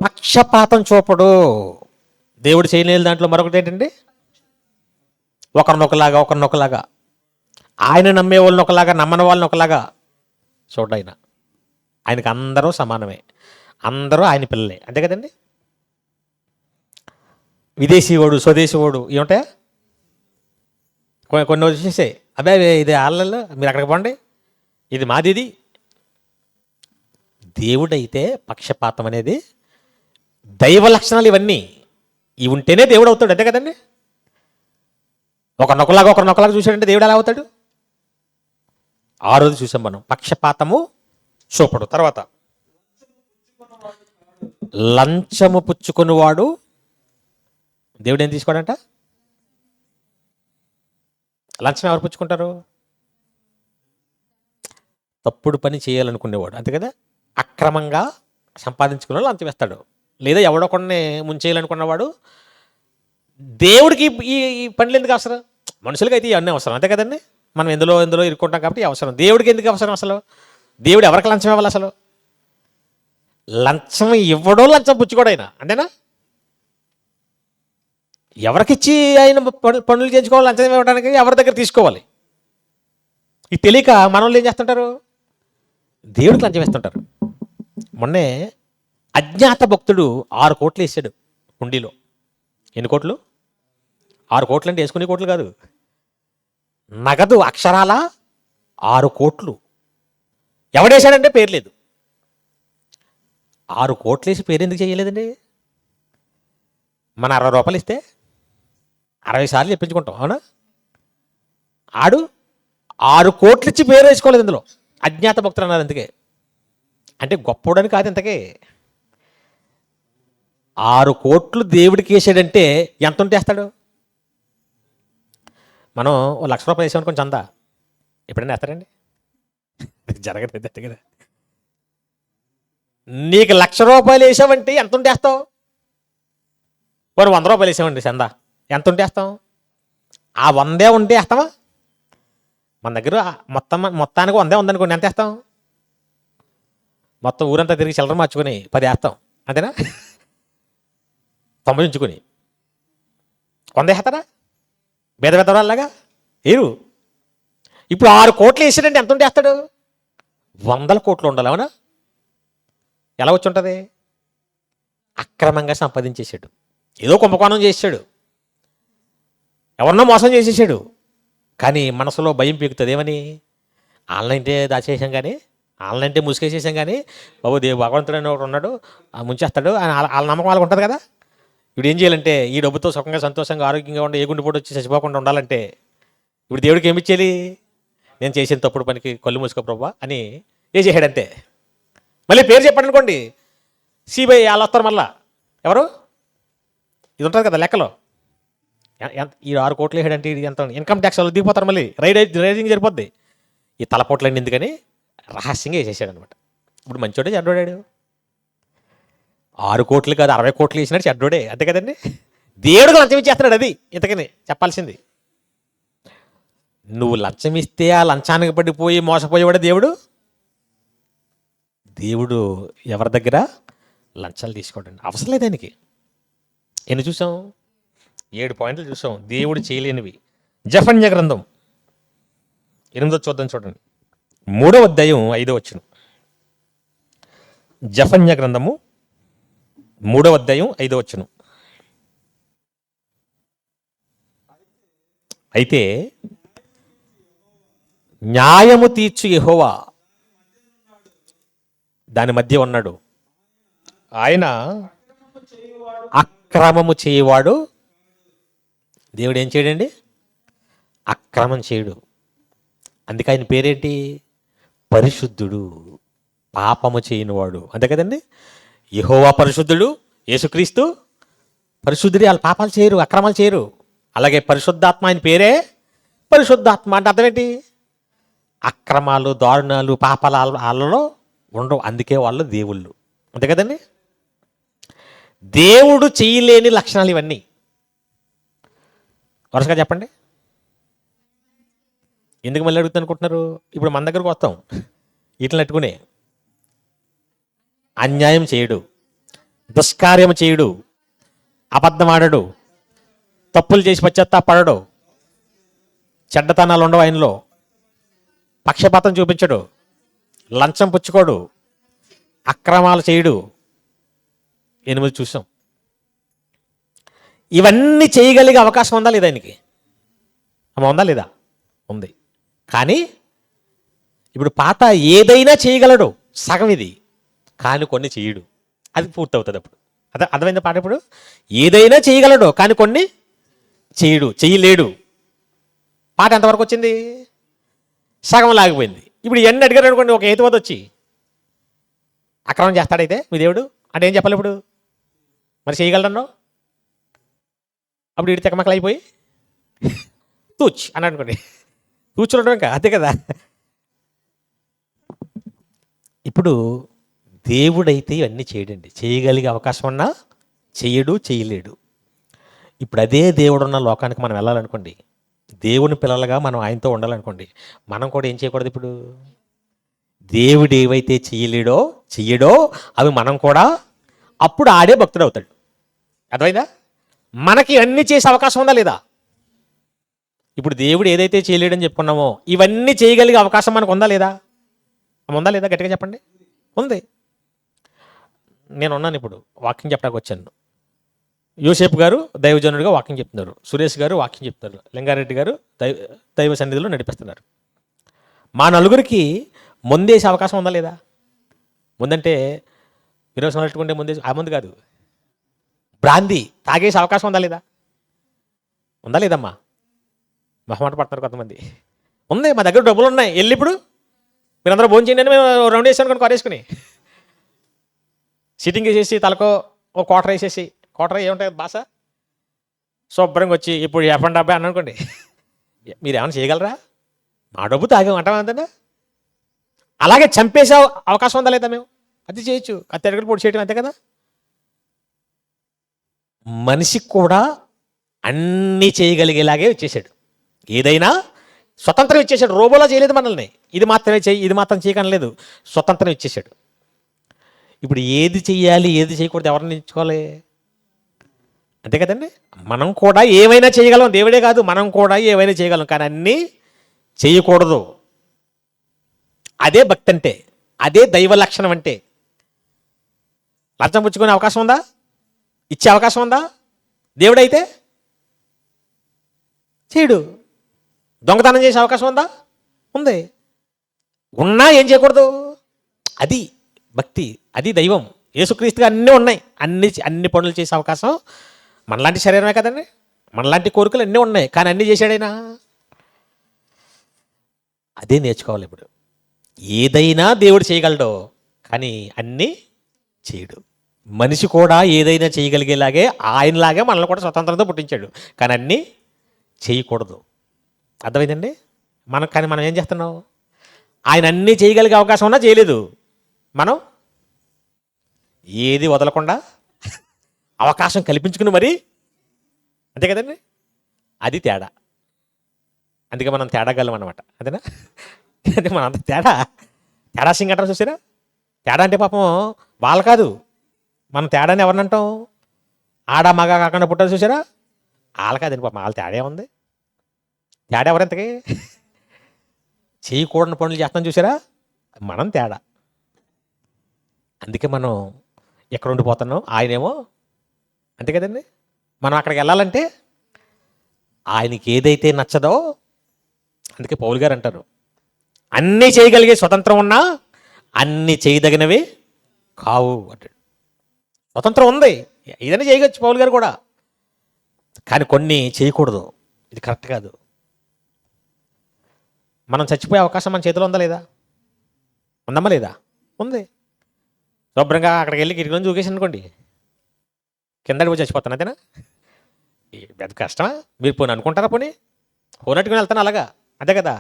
పక్షపాతం చూపడు. దేవుడు చేయలేదు దాంట్లో మరొకటి ఏంటండి? ఒకరినొకలాగా ఆయన నమ్మే వాళ్ళని ఒకలాగా, నమ్మని వాళ్ళని ఒకలాగా చూడ. ఆయనకి అందరూ సమానమే, అందరూ ఆయన పిల్లలే, అంతే కదండి. విదేశీ వాడు, స్వదేశీ వాడు ఏమంటాయా? కొన్ని వచ్చేసాయి. అబ్బాయి ఇది ఆళ్ళల్లో, మీరు అక్కడికి పోండి, ఇది మాది. ఇది దేవుడైతే పక్షపాతం అనేది దైవ లక్షణాలు. ఇవన్నీ ఇవి ఉంటేనే దేవుడు అవుతాడు, అంతే కదండి. ఒకరినొకలాగా చూశాడంటే దేవుడు ఎలా అవుతాడు? 6 చూసాం మనం. పక్షపాతము చూపడు. తర్వాత లంచము పుచ్చుకునివాడు దేవుడు ఏం తీసుకోడంట? లంచం ఎవరు పుచ్చుకుంటారు? తప్పుడు పని చేయాలనుకునేవాడు, అంతే కదా. అక్రమంగా సంపాదించుకునే వాళ్ళు లంచం వేస్తాడు. లేదా ఎవడో కొన్ని ముంచేయాలనుకున్నవాడు. దేవుడికి ఈ పనులు ఎందుకు అవసరం? మనుషులకి అయితే ఇవన్నీ అవసరం, అంతే కదండి. మనం ఎందులో ఎందులో ఇరుక్కుంటాం కాబట్టి అవసరం. దేవుడికి ఎందుకు అవసరం అసలు? దేవుడు ఎవరికి లంచం ఇవ్వాలి అసలు? లంచం ఇవ్వడం, లంచం పుచ్చుకోవడం అయినా అంతేనా? ఎవరికిచ్చి ఆయన పనులు చేయించుకోవాలి, లంచం ఇవ్వడానికి ఎవరి దగ్గర తీసుకోవాలి? ఇది తెలియక మనోళ్ళు ఏం చేస్తుంటారు? దేవుడికి లంచం వేస్తుంటారు. మొన్నే అజ్ఞాత భక్తుడు 6 కోట్లు వేసాడు హుండీలో. ఎన్ని కోట్లు? 6 కోట్లు అంటే వేసుకునే కోట్లు కాదు, నగదు అక్షరాల 6 కోట్లు. ఎవడేశాడంటే పేరు లేదు. 6 కోట్లు వేసి పేరు ఎందుకు చేయలేదండి? మన 60 రూపాయలు ఇస్తే 60 సార్లు చెప్పించుకుంటాం, అవునా? ఆడు 6 కోట్లు ఇచ్చి పేరు వేసుకోలేదు ఇందులో. అజ్ఞాత భక్తులు అన్నారు. అందుకే అంటే గొప్పోడని కాదు, ఇంతకే 6 కోట్లు దేవుడికి వేసాడంటే ఎంత ఉంటే వేస్తాడు? మనం 1,00,000 రూపాయలు వేసామనుకోండి చందా, ఎప్పుడైనా వేస్తారండి? జరగలేదు అంతే కదా. నీకు 1,00,000 రూపాయలు వేసావంటే ఎంత ఉంటే వేస్తావు? వారు 100 రూపాయలు వేసామండి చందా, ఎంత ఉంటే వేస్తాం? ఆ 100 ఉంటే వేస్తామా? మన దగ్గర మొత్తానికి 100 ఉందనుకోండి, ఎంత వేస్తాం? మొత్తం ఊరంతా తిరిగి చిల్లర మార్చుకొని 10 వేస్తాం, అంతేనా? 90 ఉంచుకొని 100 వేస్తారా? పేద పెద్దవాళ్ళలాగా ఏరు. ఇప్పుడు 6 కోట్లు వేసాడంటే ఎంత ఉంటే వేస్తాడు? 100 కోట్లు ఉండాలి, అవునా? ఎలా వచ్చి ఉంటుంది? అక్రమంగా సంపాదించేసాడు, ఏదో కుంభకోణం చేసాడు, ఎవరినో మోసం చేసేసాడు. కానీ మనసులో భయం పీకుతుంది. ఏమని? ఆన్లైన్టే దాచేసాం కానీ, ఆన్లైన్టే ముసుకేసేసాం కానీ, బాబు భగవంతుడు అని ఒకటి ఉన్నాడు, ముంచేస్తాడు అని వాళ్ళ నమ్మకం వాళ్ళకి ఉంటుంది కదా. ఇప్పుడు ఏం చేయాలంటే, ఈ డబ్బుతో సుఖంగా సంతోషంగా ఆరోగ్యంగా ఉండి ఏ గుండెపోటు వచ్చి చచ్చిపోకుండా ఉండాలంటే ఇప్పుడు దేవుడికి ఏమి ఇచ్చేది? నేను చేసిన తప్పుడు పనికి కళ్ళు మూసుకో ప్రభా అని చేసాడంతే. మళ్ళీ పేరు చెప్పండి అనుకోండి, సిబిఐ వాళ్ళు వస్తారు మళ్ళా. ఎవరు? ఇది ఉంటుంది కదా లెక్కలో. ఈ 6 కోట్లు వేసాడంటే ఇది ఎంత? ఇన్కమ్ ట్యాక్స్ వాళ్ళు దిగిపోతారు, మళ్ళీ రైజింగ్ సరిపోద్ది. ఈ తలపోట్లండి ఎందుకని రహస్యంగా వేసేసాడు అనమాట. ఇప్పుడు మంచోడే చెడ్డోడాడు? 6 కోట్లు కాదు 60 కోట్లు వేసినాడు చెడ్డోడే, అంతే కదండి. దేవుడికి లంచం ఇచ్చేస్తున్నాడు. అది ఇంతకని చెప్పాల్సింది. నువ్వు లంచం ఇస్తే ఆ లంచానికి పడిపోయి మోసపోయేవాడే దేవుడు. దేవుడు ఎవరి దగ్గర లంచాలు తీసుకోవడండి అవసరం లేదు ఆయనకి. ఎన్ని చూసాం? 7 పాయింట్లు చూసాం దేవుడు చేయలేనివి. జెఫన్యా గ్రంథం 8వ చూద్దాం, చూడండి. 3వ అధ్యాయం 5వ వచనం. జెఫన్యా గ్రంథము 3వ అధ్యాయం 5వ వచనం. అయితే న్యాయము తీర్చు యెహోవా దాని మధ్య ఉన్నాడు, ఆయన అక్రమము చేయవాడు. దేవుడు ఏం చేయడండి? అక్రమం చేయడు. అందుకే ఆయన పేరేంటి? పరిశుద్ధుడు, పాపము చేయనివాడు, అంతే కదండి. యెహోవా పరిశుద్ధుడు, యేసుక్రీస్తు పరిశుద్ధుడు. వాళ్ళు పాపాలు చేయరు, అక్రమాలు చేయరు. అలాగే పరిశుద్ధాత్మ, ఆయన పేరే పరిశుద్ధాత్మ. అంటే అర్థం ఏంటి? అక్రమాలు, దారుణాలు, పాపాల వాళ్ళలో ఉండవు. అందుకే వాళ్ళు దేవుళ్ళు, అంతే కదండి. దేవుడు చేయలేని లక్షణాలు ఇవన్నీ. వరుసగా చెప్పండి. ఎందుకు మళ్ళీ అడుగుతుంది అనుకుంటున్నారు? ఇప్పుడు మన దగ్గరకు వస్తాం, ఇట్లా నెట్టుకునే అన్యాయం చేయడు, దుష్కార్యం చేయడు, అబద్ధం ఆడడు, తప్పులు చేసి పశ్చాత్తాపడడు, చెడ్డతనాలు ఉండవు ఆయనలో, పక్షపాతం చూపించడు, లంచం పుచ్చుకోడు, అక్రమాలు చేయడు. 8 చూసాం. ఇవన్నీ చేయగలిగే అవకాశం ఉందా లేదా ఆయనకి? అమ్మ ఉందా లేదా? ఉంది. కానీ ఇప్పుడు పాత ఏదైనా చేయగలడు, సగం ఇది, కానీ కొన్ని చేయడు. అది పూర్తవుతుంది అప్పుడు. అర్థమైంది పాట? ఇప్పుడు ఏదైనా చేయగలడు కానీ కొన్ని చేయలేడు. పాట ఎంతవరకు వచ్చింది? సగం లాగిపోయింది. ఇప్పుడు ఎన్ని అడిగారు అనుకోండి, ఒక హేతువాది వచ్చి అక్రమం చేస్తాడైతే మీ దేవుడు అంటే ఏం చెప్పాలి? ఇప్పుడు మరి చేయగలడన్నావు, అప్పుడు ఇటు తెక్కమక్కలు అయిపోయి తూచ్ అని అనుకోండి, తూచుండడం ఇంకా అంతే కదా. ఇప్పుడు దేవుడైతే ఇవన్నీ చేయడండి, చేయగలిగే అవకాశం ఉన్నా చేయడు, చేయలేడు. ఇప్పుడు అదే దేవుడు ఉన్న లోకానికి మనం వెళ్ళాలనుకోండి, దేవుని పిల్లలుగా మనం ఆయనతో ఉండాలనుకోండి, మనం కూడా ఏం చేయకూడదు? ఇప్పుడు దేవుడు ఏవైతే చెయ్యడో అవి మనం కూడా, అప్పుడు ఆడే భక్తుడు అవుతాడు. అర్థమైందా? మనకి అన్నీ చేసే అవకాశం ఉందా లేదా? ఇప్పుడు దేవుడు ఏదైతే చేయలేడని చెప్పుకున్నామో ఇవన్నీ చేయగలిగే అవకాశం మనకు ఉందా లేదా? ఉందా లేదా? గట్టిగా చెప్పండి. ఉంది. నేను ఉన్నాను, ఇప్పుడు వాకింగ్ చెప్పడానికి వచ్చాను. యోసేపు గారు దైవజనుడిగా వాకింగ్ చెప్తున్నారు, సురేష్ గారు వాకింగ్ చెప్తున్నారు, లింగారెడ్డి గారు దైవ సన్నిధిలో నడిపిస్తున్నారు. మా నలుగురికి ముందేసే అవకాశం ఉందా లేదా? ముందంటే విరోచన పెట్టుకుంటే ముందే, ఆ ముందు కాదు, బ్రాందీ తాగేసే అవకాశం ఉందా లేదా? ఉందా లేదమ్మా? మొహమాట పడతారు కొంతమంది. ఉంది, మా దగ్గర డబ్బులు ఉన్నాయి, వెళ్ళి ఇప్పుడు మీరందరూ భోజనం చేయండి అని మేము రౌండ్ వేసాను కొన్ని కారేసుకుని సిట్టింగ్ వేసేసి తలకో ఓ క్వార్టర్ వేసేసి, క్వార్టర్ ఏముంటాయి బాస, శుభ్రంగా వచ్చి ఇప్పుడు చెప్పండి డబ్బా అని అనుకోండి. మీరు ఏమైనా చేయగలరా? మా డబ్బు తాగేమంటామా? అలాగే చంపేసే అవకాశం ఉందా లేదా? మేము అది చేయొచ్చు, కత్తి ఎరగలు పొడి చేయడం, అంతే కదా. మనిషికి కూడా అన్నీ చేయగలిగేలాగే వచ్చేసాడు, ఏదైనా స్వతంత్రం ఇచ్చేసాడు. రోబోలా చేయలేదు మనల్ని, ఇది మాత్రమే చెయ్యి, ఇది మాత్రం చేయకనలేదు, స్వతంత్రం ఇచ్చేసాడు. ఇప్పుడు ఏది చెయ్యాలి, ఏది చేయకూడదు ఎవరిని ఎంచుకోవాలి? అంతే కదండి. మనం కూడా ఏమైనా చేయగలం, దేవుడే కాదు, మనం కూడా ఏమైనా చేయగలం, కానీ అన్నీ చేయకూడదు. అదే భక్తి అంటే, అదే దైవ లక్షణం అంటే. లంచం పుచ్చుకునే అవకాశం ఉందా? ఇచ్చే అవకాశం ఉందా? దేవుడైతే చేయడు. దొంగతనం చేసే అవకాశం ఉందా? ఉంది. ఉన్నా ఏం చేయకూడదు. అది భక్తి, అది దైవం. యేసుక్రీస్తుగా అన్నీ ఉన్నాయి, అన్ని పనులు చేసే అవకాశం మనలాంటి శరీరమే కదండి, మనలాంటి కోరికలు అన్నీ ఉన్నాయి, కానీ అన్నీ చేశాడైనా. అదే నేర్చుకోవాలి ఇప్పుడు. ఏదైనా దేవుడు చేయగలడు, కానీ అన్నీ చేయడు. మనిషి కూడా ఏదైనా చేయగలిగేలాగే ఆయనలాగే మనల్ని కూడా స్వతంత్రంతో పుట్టించాడు, కానీ అన్నీ చేయకూడదు. అర్థమైందండి? కానీ మనం ఏం చేస్తున్నాం? ఆయన అన్నీ చేయగలిగే అవకాశం ఉన్నా చేయలేదు. మనం ఏది వదలకుండా అవకాశం కల్పించుకుని మరి, అంతే కదండి. అది తేడా. అందుకే మనం తేడాగలం అనమాట, అదేనా? అదే మనం అంత తేడా సింగ్ అంటారు చూసారా? తేడా అంటే పాపం వాళ్ళు కాదు, మనం తేడాని ఎవరిని అంటాం? ఆడ మగ కాకుండా పుట్టారు చూసారా? వాళ్ళ కాదండి పాపం, వాళ్ళ తేడా ఉంది. తేడా ఎవరెంతకి? చేయకూడని పనులు చేస్తాం చూసారా? మనం తేడా. అందుకే మనం ఎక్కడ ఉండిపోతున్నాం, ఆయనేమో, అంతే కదండి. మనం అక్కడికి వెళ్ళాలంటే ఆయనకి ఏదైతే నచ్చదో, అందుకే పౌలు గారు అంటారు, అన్నీ చేయగలిగే స్వతంత్రం ఉన్నా అన్నీ చేయదగినవి కావు అంటాడు. స్వతంత్రం ఉంది, ఏదైనా చేయవచ్చు పౌలు గారు కూడా, కానీ కొన్ని చేయకూడదు. ఇది కరెక్ట్ కాదు. మనం చచ్చిపోయే అవకాశం మన చేతిలో ఉందా లేదా? ఉందమ్మా లేదా? ఉంది. శుభ్రంగా అక్కడికి వెళ్ళి కిటికీలో దూకేసి అనుకోండి, కిందకి పోయి చచ్చిపోతాను, అంతేనా? పెద్ద కష్టమా? మీరు పోనీ అనుకుంటారా? పోనీ పోనట్టుకుని వెళ్తాను అలాగా, అంతే కదా.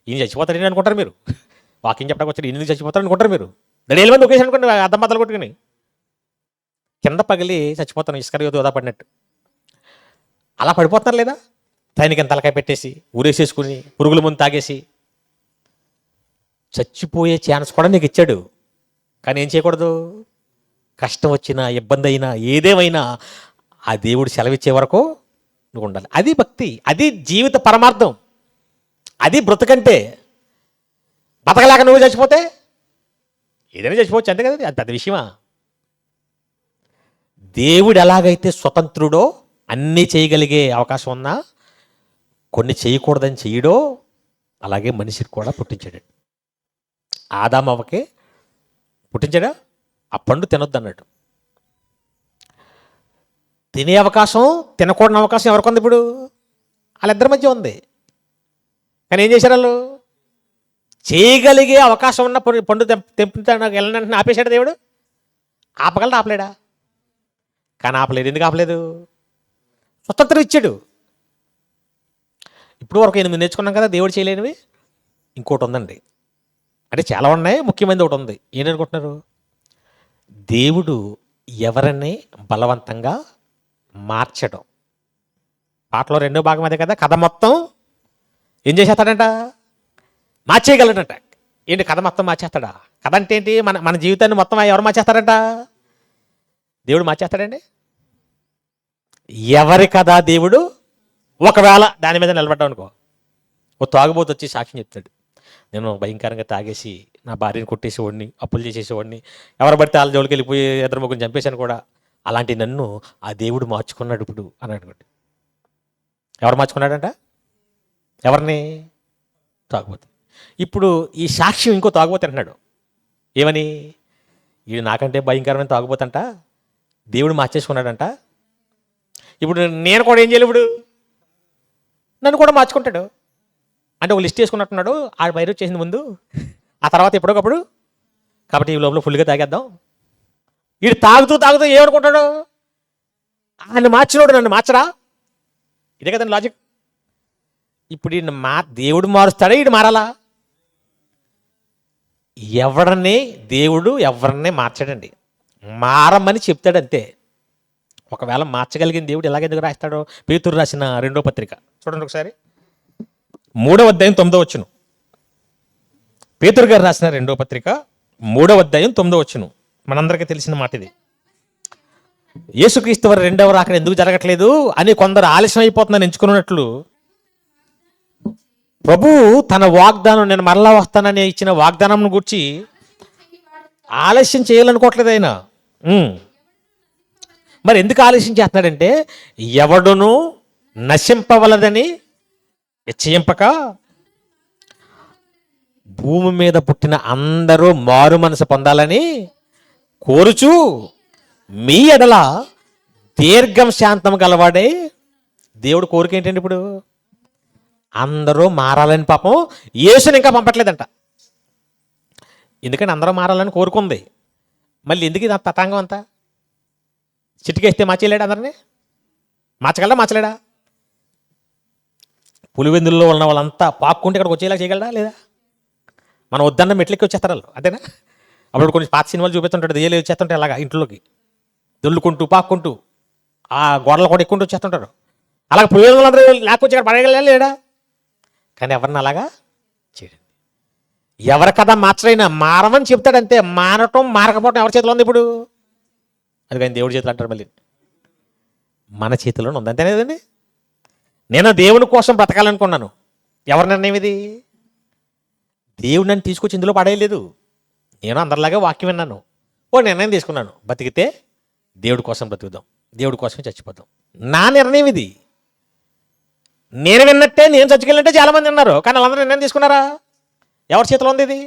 ఈయన చచ్చిపోతాడని అనుకుంటారు మీరు, వాకింగ్ చెప్పడానికి వచ్చాడు, ఈయన చచ్చిపోతాడు అనుకుంటారు మీరు. దడేళ్ళ మంది దూకేసి అనుకోండి, అద్దం బద్దలు కొట్టుకుని కింద పగిలి చచ్చిపోతాను, ఇసుక దోదా పడినట్టు. అలా పడిపోతున్నారు లేదా? తైనికి తలకాయ పెట్టేసి ఊరేసేసుకుని పురుగుల ముందు తాగేసి చచ్చిపోయే ఛాన్స్ కూడా నీకు ఇచ్చాడు, కానీ ఏం చేయకూడదు? కష్టం వచ్చినా, ఇబ్బంది అయినా, ఏదేమైనా ఆ దేవుడు సెలవిచ్చే వరకు నువ్వు ఉండాలి. అది భక్తి, అది జీవిత పరమార్థం, అది బ్రతుకంటే. బతకలేక నువ్వు చచ్చిపోతే ఏదైనా చచ్చిపోవచ్చు, అంతే కదా. అది పెద్ద విషయమా? దేవుడు ఎలాగైతే స్వతంత్రుడో, అన్నీ చేయగలిగే అవకాశం ఉన్నా కొన్ని చేయకూడదని చెయ్యడో, అలాగే మనిషికి కూడా పుట్టించాడు. ఆదాము అవ్వకే పుట్టించాడా? ఆ పండు తినొద్దు అన్నట్టు. తినే అవకాశం, తినకూడని అవకాశం ఎవరికి ఉంది? ఇప్పుడు వాళ్ళిద్దరి మధ్య ఉంది. కానీ ఏం చేశారు వాళ్ళు? చేయగలిగే అవకాశం ఉన్న పండు తెంపుతాడు వెళ్ళిన ఆపేశాడు దేవుడు. ఆపగలడు? ఆపలేడా? కానీ ఆపలేదు. ఎందుకు ఆపలేదు? స్వతంత్రం ఇచ్చాడు. ఇప్పుడు వరకు 8 నేర్చుకున్నాం కదా దేవుడు చేయలేనివి. ఇంకోటి ఉందండి, అంటే చాలా ఉన్నాయి, ముఖ్యమైనది ఒకటి ఉంది. ఏంటనుకుంటున్నారు? దేవుడు ఎవరిని బలవంతంగా మార్చడం. పాటలో 2వ భాగం అదే కదా, కథ మొత్తం ఏం చేసేస్తాడంట? మార్చేయగలడంట. ఏంటి కథ మొత్తం మార్చేస్తాడా? కథ అంటే ఏంటి? మన మన జీవితాన్ని మొత్తం ఎవరు మార్చేస్తాడంట? దేవుడు మార్చేస్తాడండి. ఎవరి కదా దేవుడు ఒకవేళ దాని మీద నిలబడ్డావు అనుకో, ఓ తాగుబోతు వచ్చి సాక్ష్యం చెప్తాడు, నేను భయంకరంగా తాగేసి నా భార్యను కొట్టేసేవాడిని, అప్పులు చేసేసేవాడిని, ఎవరు పడితే వాళ్ళ జోలికి వెళ్ళిపోయి ఇద్దరు ముగ్గురు చంపేశాను కూడా, అలాంటి నన్ను ఆ దేవుడు మార్చుకున్నాడు ఇప్పుడు అని అనుకోండి. ఎవరు మార్చుకున్నాడంట? ఎవరిని? తాగుబోతు. ఇప్పుడు ఈ సాక్ష్యం ఇంకో తాగుబోతు అంటున్నాడు. ఏమని? ఇది నాకంటే భయంకరమైన తాగుబోతంట, దేవుడు మార్చేసుకున్నాడంట. ఇప్పుడు నేను కూడా ఏం చేయాలి? ఇప్పుడు నన్ను కూడా మార్చుకుంటాడు. అంటే ఒక లిస్ట్ వేసుకున్నట్టున్నాడు, ఆ బయట వచ్చేసింది ముందు, ఆ తర్వాత ఎప్పుడోకప్పుడు. కాబట్టి ఈ లోపల ఫుల్గా తాగేద్దాం. వీడు తాగుతూ తాగుతూ ఏమనుకుంటాడు? ఆయన మార్చినోడు నన్ను మార్చరా? ఇదే కదండి లాజిక్. ఇప్పుడు ఈయన దేవుడు మారుస్తాడా, ఈడు మారాలా? ఎవరిని దేవుడు ఎవరిని మార్చాడండి, మారమని చెప్తాడంతే. ఒకవేళ మార్చగలిగిన దేవుడు ఎలాగెందుకు రాస్తాడో పేతురు రాసిన 2వ పత్రిక చూడండి ఒకసారి, 3వ అధ్యాయం 9వ వచనం. పేతురు గారు రాసిన 2వ పత్రిక 3వ అధ్యాయం 9వ వచనం. మనందరికీ తెలిసిన మాట ఇది. యేసుక్రీస్తు వారి రెండవ రాకడ ఎందుకు జరగట్లేదు అని కొందరు ఆలస్యం అయిపోతుందని ఎంచుకున్నట్లు, ప్రభు తన వాగ్దానం, నేను మరలా వస్తానని ఇచ్చిన వాగ్దానం గురించి ఆలస్యం చేయాలనుకోవట్లేదు ఆయన. మరి ఎందుకు ఆలస్యం చేస్తున్నాడంటే, ఎవడును నశింపవలదని హెచ్చయింపక భూమి మీద పుట్టిన అందరూ మారు మనసు పొందాలని కోరుచు మీ ఎడల దీర్ఘం శాంతం గలవాడే. దేవుడు కోరిక ఏంటండి? ఇప్పుడు అందరూ మారాలని. పాపం యేసుని ఇంకా పంపట్లేదంట. ఎందుకంటే అందరూ మారాలని కోరుకుంది. మళ్ళీ ఎందుకు ఇది తతంగం అంతా? చిటికేస్తే మార్చేయలేడా? అందరినీ మార్చగలడా? మార్చలేడా? పులివెందుల్లో ఉన్న వాళ్ళంతా పాక్కుంటే ఇక్కడికి వచ్చేలా చేయగలడా? లేదా? మనం వద్దన్న మెట్లకి వచ్చేస్తారు వాళ్ళు, అంతేనా? అప్పుడు కొన్ని పాత సినిమాలు చూపిస్తుంటాడు, దెయ్యాలు వచ్చేస్తుంటే అలాగా ఇంట్లోకి దొల్లుకుంటూ పాక్కుంటూ ఆ గోడలు కూడా ఎక్కుంటూ వచ్చేస్తుంటారు. అలాగే పులివెందులందరూ లేకపోతే ఇక్కడ పడగలడా? లేడా? కానీ ఎవరిని అలాగా చేయడం. ఎవరి కథ మార్చడైనా మారమని చెప్తాడంతే. మారటం మారకపోవటం ఎవరి చేతిలో ఉంది ఇప్పుడు? అది కానీ దేవుడి చేతులు అంటారు. మళ్ళీ మన చేతిలోనే ఉంది, అంతేనేదండి. నేను దేవుని కోసం బ్రతకాలనుకున్నాను. ఎవరి నిర్ణయం ఇది? దేవుడు నన్ను తీసుకొచ్చి ఇందులో పడేయలేదు. నేను అందరిలాగా వాక్యం విన్నాను, ఓ నిర్ణయం తీసుకున్నాను, బతికితే దేవుడి కోసం బ్రతుకుదాం, దేవుడి కోసమే చచ్చిపోదాం. నా నిర్ణయం ఇది. నేను విన్నట్టే నేను చచ్చికెళ్ళినట్టే చాలామంది ఉన్నారు, కానీ వాళ్ళందరూ నిర్ణయం తీసుకున్నారా? ఎవరి చేతిలో ఉంది ఇది?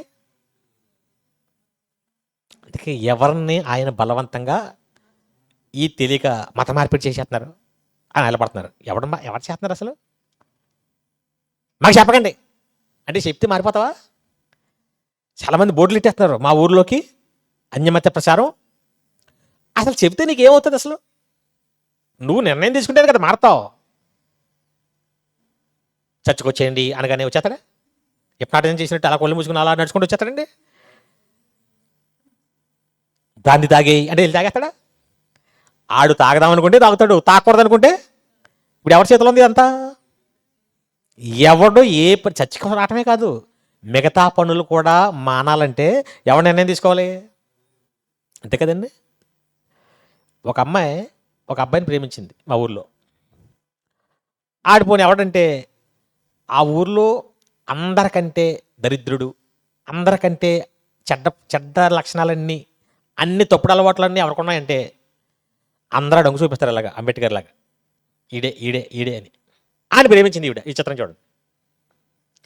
అందుకే ఎవరిని ఆయన బలవంతంగా ఈ తెలియక మత మార్పిడి చేసేస్తున్నారు అని నిలబడుతున్నారు. ఎవరు చేస్తున్నారు అసలు? మాకు చెప్పకండి అంటే చెప్తే మారిపోతావా? చాలామంది బోర్డులు ఇట్టేస్తున్నారు మా ఊర్లోకి, అన్యమత ప్రచారం. అసలు చెప్తే నీకేమవుతుంది అసలు? నువ్వు నిర్ణయం తీసుకుంటే కదా మారుతావు. చర్చకొచ్చేయండి అనగానే వచ్చేస్తాడా? ఎప్పుడు చేసినట్టు అలా కొళ్ళు మూసుకుని అలా నడుచుకుంటూ వచ్చేస్తాడండి? దాన్ని తాగేయి అంటే వెళ్ళి తాగేస్తాడా? ఆడు తాగదామనుకుంటే తాగుతాడు, తాగకూడదు అనుకుంటే ఇప్పుడు ఎవరి చేతిలో ఉంది అంతా? ఎవడు ఏ చర్చకు రావటమే కాదు, మిగతా పనులు కూడా మానాలంటే ఎవరు నిర్ణయం తీసుకోవాలి? అంతే కదండి. ఒక అమ్మాయి ఒక అబ్బాయిని ప్రేమించింది మా ఊర్లో. ఆడిపోని ఎవడంటే ఆ ఊర్లో అందరికంటే దరిద్రుడు, అందరికంటే చెడ్డ లక్షణాలన్నీ, అన్ని తప్పుడు అలవాట్లన్నీ ఎవరికున్నాయంటే అందరూ డొంగు చూపిస్తారు అలాగా, అంబేద్కర్ లాగా, ఈడే ఈడే ఈడే అని. ఆయన ప్రేమించింది ఈవిడ. ఈ చిత్రం చూడండి.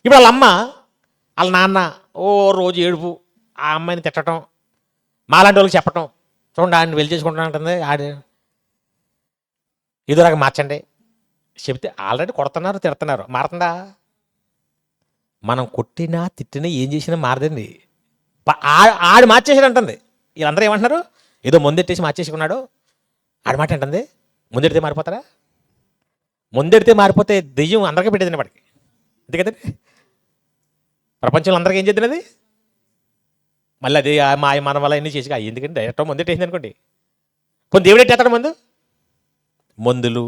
ఇప్పుడు వాళ్ళ అమ్మ వాళ్ళ నాన్న ఓ రోజు ఏడుపు, ఆ అమ్మాయిని తిట్టడం, మాలాంటి వాళ్ళకి చెప్పటం, చూడండి ఆయన వెళ్ళి చేసుకుంటా ఉంటుంది, ఆడు ఇదిలాగా మార్చండి చెప్తే ఆల్రెడీ కొడుతున్నారు, తిడుతున్నారు, మారుతుందా? మనం కొట్టినా తిట్టినా ఏం చేసినా మారదండి. ఆడు మార్చేసాడు అంటుంది. వీళ్ళందరూ ఏమంటున్నారు? ఏదో ముందెట్టేసి మార్చేసుకున్నాడు ఆడి మాట అంటుంది. ముందెడితే మారిపోతారా? ముందెడితే మారిపోతే దెయ్యం అందరికీ పెట్టేదండి వాడికి, అంతే కదండి. ప్రపంచంలో అందరికీ ఏం చేద్దినది? మళ్ళీ అది మన వల్ల ఎన్ని చేసి ఎందుకంటే డైరెక్ట్ ముందెట్టేసింది అనుకోండి. కొన్ని దేవుడు ఎట్టేస్తాడు ముందు. మందులు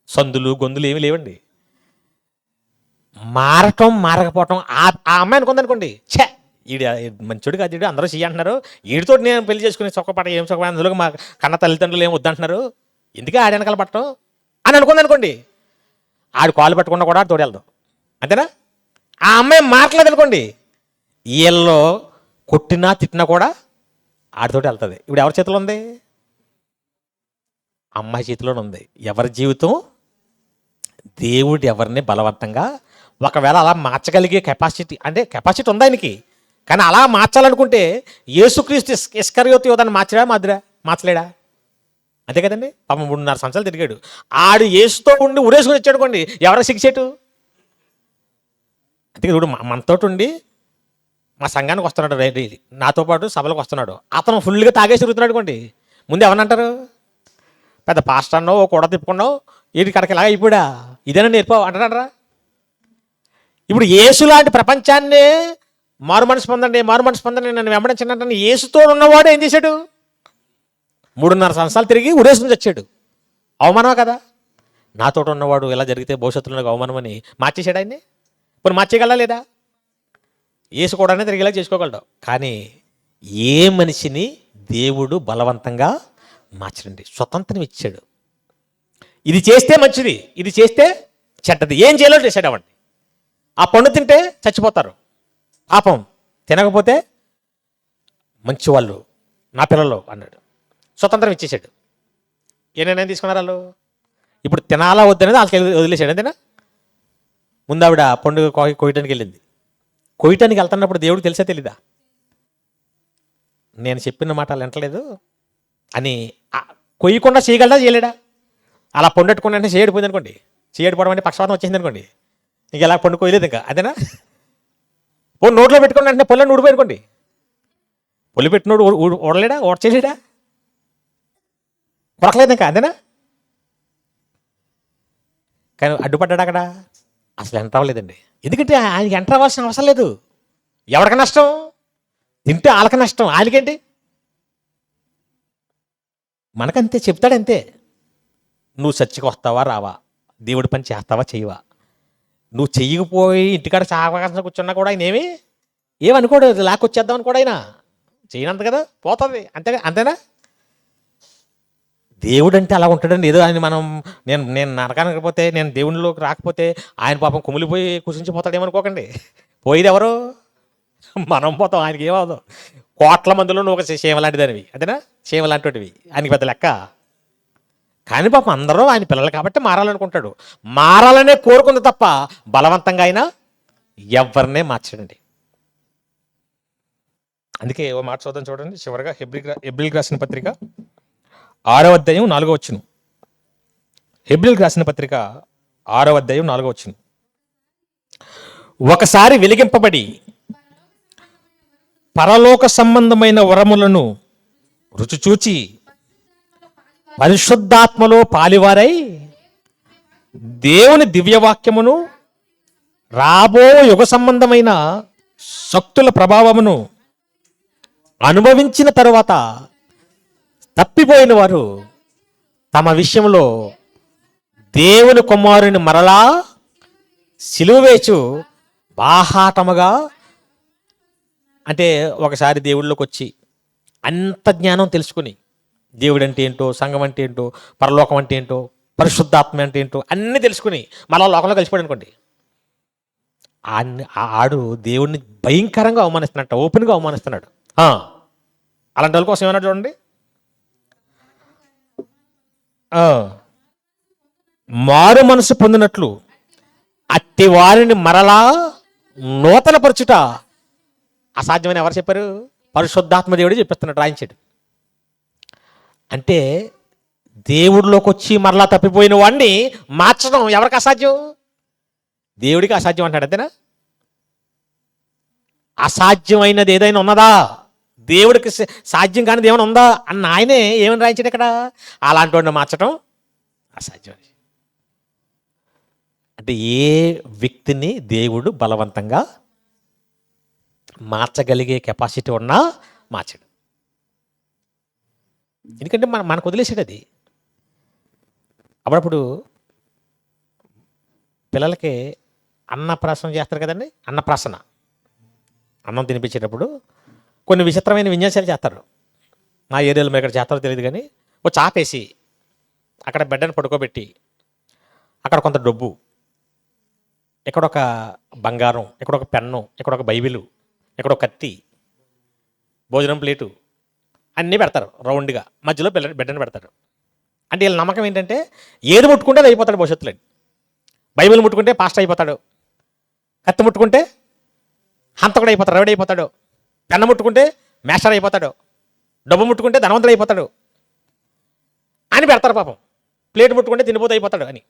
సందులు గొంతులు ఏమీ లేవండి. మారటం మారకపోవటం ఆ అమ్మాయి అనుకుందనుకోండి, ఛే ఈడు మంచోడు కాదు, ఈడు అందరూ చెయ్యి అంటున్నారు, ఈడితో నేను పెళ్లి చేసుకుని సుఖపడ ఏం సుఖపడ, అందులో మా కన్న తల్లిదండ్రులు ఏం వద్దంటున్నారు, ఎందుకే ఆడి వెనకాల పట్టడం అని అనుకుందనుకోండి, ఆడు కాలు పట్టకుండా కూడా ఆడు తోడెళ్దాం. అంతేనా? ఆ అమ్మాయి మారట్లేదు అనుకోండి, వీళ్ళు కొట్టినా తిట్టినా కూడా ఆడితోటి వెళ్తుంది. ఇప్పుడు ఎవరి చేతిలో ఉంది? అమ్మాయి చేతిలోనే ఉంది. ఎవరి జీవితం? దేవుడు ఎవరిని బలవంతంగా ఒకవేళ అలా మార్చగలిగే కెపాసిటీ, అంటే కెపాసిటీ ఉంది ఆయనకి, కానీ అలా మార్చాలనుకుంటే యేసుక్రీస్తు ఇస్కరియోతు యోధాన్ని మార్చలేడా? అంతే కదండి. పాపం 3.5 సంవత్సరాలు తిరిగాడు. ఆడు యేసుతో ఉండి ఉరేసుకొని వచ్చాడు అనుకోండి, ఎవరికి శిక్షేటు? అంతే కదా. ఇప్పుడు మనతో ఉండి మా సంఘానికి వస్తున్నాడు, డైలీ నాతో పాటు సభలకు వస్తున్నాడు, అతను ఫుల్గా తాగేసి తిరుగుతున్నాడు అనుకోండి, ముందు ఎవరంటారు? పెద్ద పాస్టర్ అన్నో కూడా తిప్పుకున్నావు, వీటి కడకి ఇలాగ అయిపోయా, ఇదేనా నేర్పావు అంటారా? ఇప్పుడు యేసు లాంటి ప్రపంచాన్నే మారు మనసు పొందండి నన్ను వెంబడించండి యేసుతో ఉన్నవాడు ఏం చేశాడు? 3.5 సంవత్సరాలు తిరిగి ఉరేసుకుని వచ్చాడు. అవమానమా కదా? నాతో ఉన్నవాడు ఇలా జరిగితే భవిష్యత్తులో నాకు అవమానం అని మార్చేశాడు ఆయన్ని. ఇప్పుడు మార్చేయగలరా లేదా? యేసు కూడా తిరిగేలా చేసుకోగలడు. కానీ ఏ మనిషిని దేవుడు బలవంతంగా మార్చడండి, స్వతంత్రం ఇచ్చాడు. ఇది చేస్తే మంచిది, ఇది చేస్తే చెడ్డది, ఏం చేయాలో చేశాడు అవ్వండి. ఆ పండు తింటే చచ్చిపోతారు, పాపం తినకపోతే మంచివాళ్ళు నా పిల్లలు అన్నాడు. స్వతంత్రం ఇచ్చేసాడు. ఏ నిర్ణయం తీసుకున్నారు వాళ్ళు? ఇప్పుడు తినాలా వద్దనేది వాళ్ళకి వదిలేశాడు. అంతేనా? ముందు ఆవిడ పండుగ కోయటానికి వెళ్ళింది. కోయటానికి వెళ్తున్నప్పుడు దేవుడికి తెలిసే తెలీదా? నేను చెప్పిన మాట వాళ్ళు వింటలేదు అని కొయ్యకుండా చేయగలడా చేయలేడా? అలా పండెట్టుకుని అంటే చేయడిపోయింది అనుకోండి, చేయడిపోవడం అంటే పక్షపాతం వచ్చింది అనుకోండి, ఇంక ఎలా పండు కోయలేదు ఇంకా. అదేనా? నోట్లో పెట్టుకుని అంటే పొల్లని ఊడిపోయి పొల్లి పెట్టినోడు ఊడలేడా? ఓడచేసాడా? కొరకలేదు ఇంకా. అదేనా? కానీ అడ్డుపడ్డాడు అక్కడ. అసలు ఎంటర్ అవ్వలేదండి. ఎందుకంటే ఆయనకి ఎంటర్ అవ్వాల్సిన అవసరం లేదు. ఎవరికి నష్టం? తింటే వాళ్ళకి నష్టం, ఆయనకేంటి? మనకంతే చెప్తాడంతే. నువ్వు చర్చికి వస్తావా రావా, దేవుడి పని చేస్తావా చేయవా, నువ్వు చెయ్యకపోయి ఇంటికాడ చావకాశం కూర్చున్నా కూడా ఆయన ఏమనుకోడు, లాక్కొచ్చేద్దామని కూడా ఆయన చేయనంత కదా, పోతుంది అంతేనా? దేవుడు అంటే అలా ఉంటాడండి. ఏదో ఆయన నేను నరకానికి పోతే, నేను దేవునిలోకి రాకపోతే ఆయన పాపం కుమిలిపోయి కుసించిపోతాడేమనుకోకండి. పోయేది ఎవరు? మనం పోతాం, ఆయనకి ఏమవుతాం. కోట్ల మందిలో నువ్వు ఒక సేవ లాంటిదానివి, అంతేనా? సేవ లాంటివి ఆయనకి పెద్ద లెక్క. కానీ పాపం అందరూ ఆయన పిల్లలు కాబట్టి మారాలనుకుంటాడు. మారాలనే కోరుకుంది తప్ప బలవంతంగా అయినా ఎవరినే మార్చడండి. అందుకే ఓ మాట చూద్దాం చూడండి చివరిగా. హెబ్రీయులకు రాసిన పత్రిక 6వ అధ్యాయం 4వ వచనం. హెబ్రీయులకు రాసిన పత్రిక 6వ అధ్యాయం 4వ వచనం. ఒకసారి వెలిగింపబడి పరలోక సంబంధమైన వరములను రుచి చూచి పరిశుద్ధాత్మలో పాలివారై దేవుని దివ్యవాక్యమును రాబో యుగ సంబంధమైన శక్తుల ప్రభావమును అనుభవించిన తరువాత తప్పిపోయిన వారు తమ విషయంలో దేవుని కుమారుని మరలా సిలువ వేచు బాహాటముగా, అంటే ఒకసారి దేవుళ్ళకి వచ్చి అంత జ్ఞానం తెలుసుకుని దేవుడు అంటే ఏంటో, సంఘం అంటే ఏంటో, పరలోకం అంటే ఏంటో, పరిశుద్ధాత్మ అంటే ఏంటో అన్నీ తెలుసుకుని మళ్ళా లోకంలో కలిసిపోయాడు అనుకోండి, ఆడు దేవుడిని భయంకరంగా అవమానిస్తున్నట్ట, ఓపెన్గా అవమానిస్తున్నాడు. అలాంటి వాళ్ళ కోసం ఏమన్నాడు చూడండి. మారు మనసు పొందినట్లు అట్టి వారిని మరలా నూతన పరచుట అసాధ్యమని ఎవరు చెప్పారు? పరిశుద్ధాత్మ దేవుడు చెప్పిస్తున్నాడు, రాయించాడు. అంటే దేవుడిలోకి వచ్చి మరలా తప్పిపోయిన వాడిని మార్చడం ఎవరికి అసాధ్యం? దేవుడికి అసాధ్యం అంటాడు. అంతేనా? అసాధ్యమైనది ఏదైనా ఉన్నదా? దేవుడికి సాధ్యం కానిది ఏమైనా ఉందా అన్న ఆయనే ఏమని రాయించాడు ఇక్కడ? అలాంటి వాడిని మార్చడం అసాధ్యం. అంటే ఏ వ్యక్తిని దేవుడు బలవంతంగా మార్చగలిగే కెపాసిటీ ఉన్నా మార్చడు. ఎందుకంటే మనకు వదిలేసాడు అది. అప్పుడప్పుడు పిల్లలకి అన్నప్రాసన చేస్తారు కదండి, అన్నప్రాసన. అన్నం తినిపించేటప్పుడు కొన్ని విచిత్రమైన విన్యాసాలు చేస్తారు. మా ఏరియాలో మీరు ఎక్కడ చేస్తారో తెలియదు కానీ, ఓ చాపేసి అక్కడ బిడ్డను పడుకోబెట్టి అక్కడ కొంత డబ్బు, ఇక్కడ ఒక బంగారం, ఇక్కడ ఒక పెన్ను, ఇక్కడ ఒక బైబిలు, ఇక్కడ ఒక కత్తి, భోజనం ప్లేటు అన్నీ పెడతారు రౌండ్గా. మధ్యలో బిడ్డను పెడతారు. అంటే వీళ్ళ నమ్మకం ఏంటంటే ఏది ముట్టుకుంటే అది అయిపోతాడు భవిష్యత్తులో. బైబిల్ ముట్టుకుంటే పాస్టర్ అయిపోతాడు, కత్తి ముట్టుకుంటే హంతకుడు అయిపోతాడు, రవిడు అయిపోతాడు, పెన్ను ముట్టుకుంటే మాస్టర్ అయిపోతాడు, డబ్బు ముట్టుకుంటే ధనవంతుడు అయిపోతాడు అని పెడతారు పాపం. ప్లేట్ ముట్టుకుంటే తినిపోతూ అయిపోతాడు అని.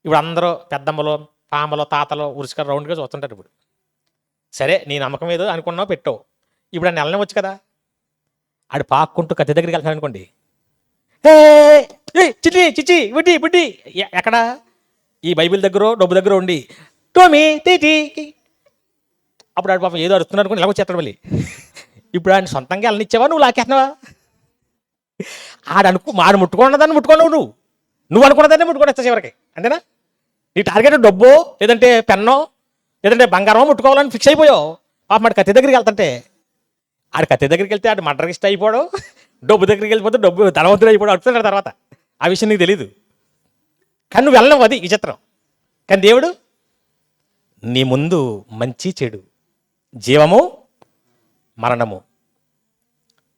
ఇప్పుడు అందరూ పెద్దమ్మలో, పామలో, తాతలో ఉరుసుగా రౌండ్గా చూస్తుంటారు. ఇప్పుడు సరే నీ నమ్మకం ఏదో అనుకున్నావు పెట్టావు. ఇప్పుడు ఆ నెలనే వచ్చు కదా, ఆడు పాక్కుంటూ కత్తి దగ్గరికి వెళ్తాను అనుకోండి, చిచ్చి చిచ్చి బుడ్డి బుడ్డి ఎక్కడ ఈ బైబిల్ దగ్గర డబ్బు దగ్గర ఉండి టోమీ టీటీ, అప్పుడు ఆడు పాపం ఏదో అరుస్తున్నాడు అనుకుని ఇలా వచ్చేస్తాడు మళ్ళీ. ఇప్పుడు ఆయన సొంతంగా వెళ్ళనిచ్చావా, నువ్వు లాకేస్తున్నావా? ఆడు ముట్టుకున్నదాన్ని ముట్టుకున్నావు, నువ్వు అనుకున్నదాన్ని ముట్టుకొని చివరికి, అంతేనా? నీ టార్గెట్ డబ్బు లేదంటే పెన్నో లేదంటే బంగారమో ముట్టుకోవాలని ఫిక్స్ అయిపోయావు. పాపం ఆడు కత్తి దగ్గరికి వెళ్తుంటే, ఆడు కత్తి దగ్గరికి వెళ్తే ఆడు మర్డర్కిస్ట్ అయిపోవడం, డబ్బు దగ్గరికి వెళ్ళిపోతే డబ్బు ధనవంతుడు అయిపోవడం అడుగుతున్నాడు తర్వాత. ఆ విషయం నీకు తెలీదు కానీ నువ్వు వెళ్ళవు, అది ఈ చిత్రం. కానీ దేవుడు నీ ముందు మంచి చెడు, జీవము మరణము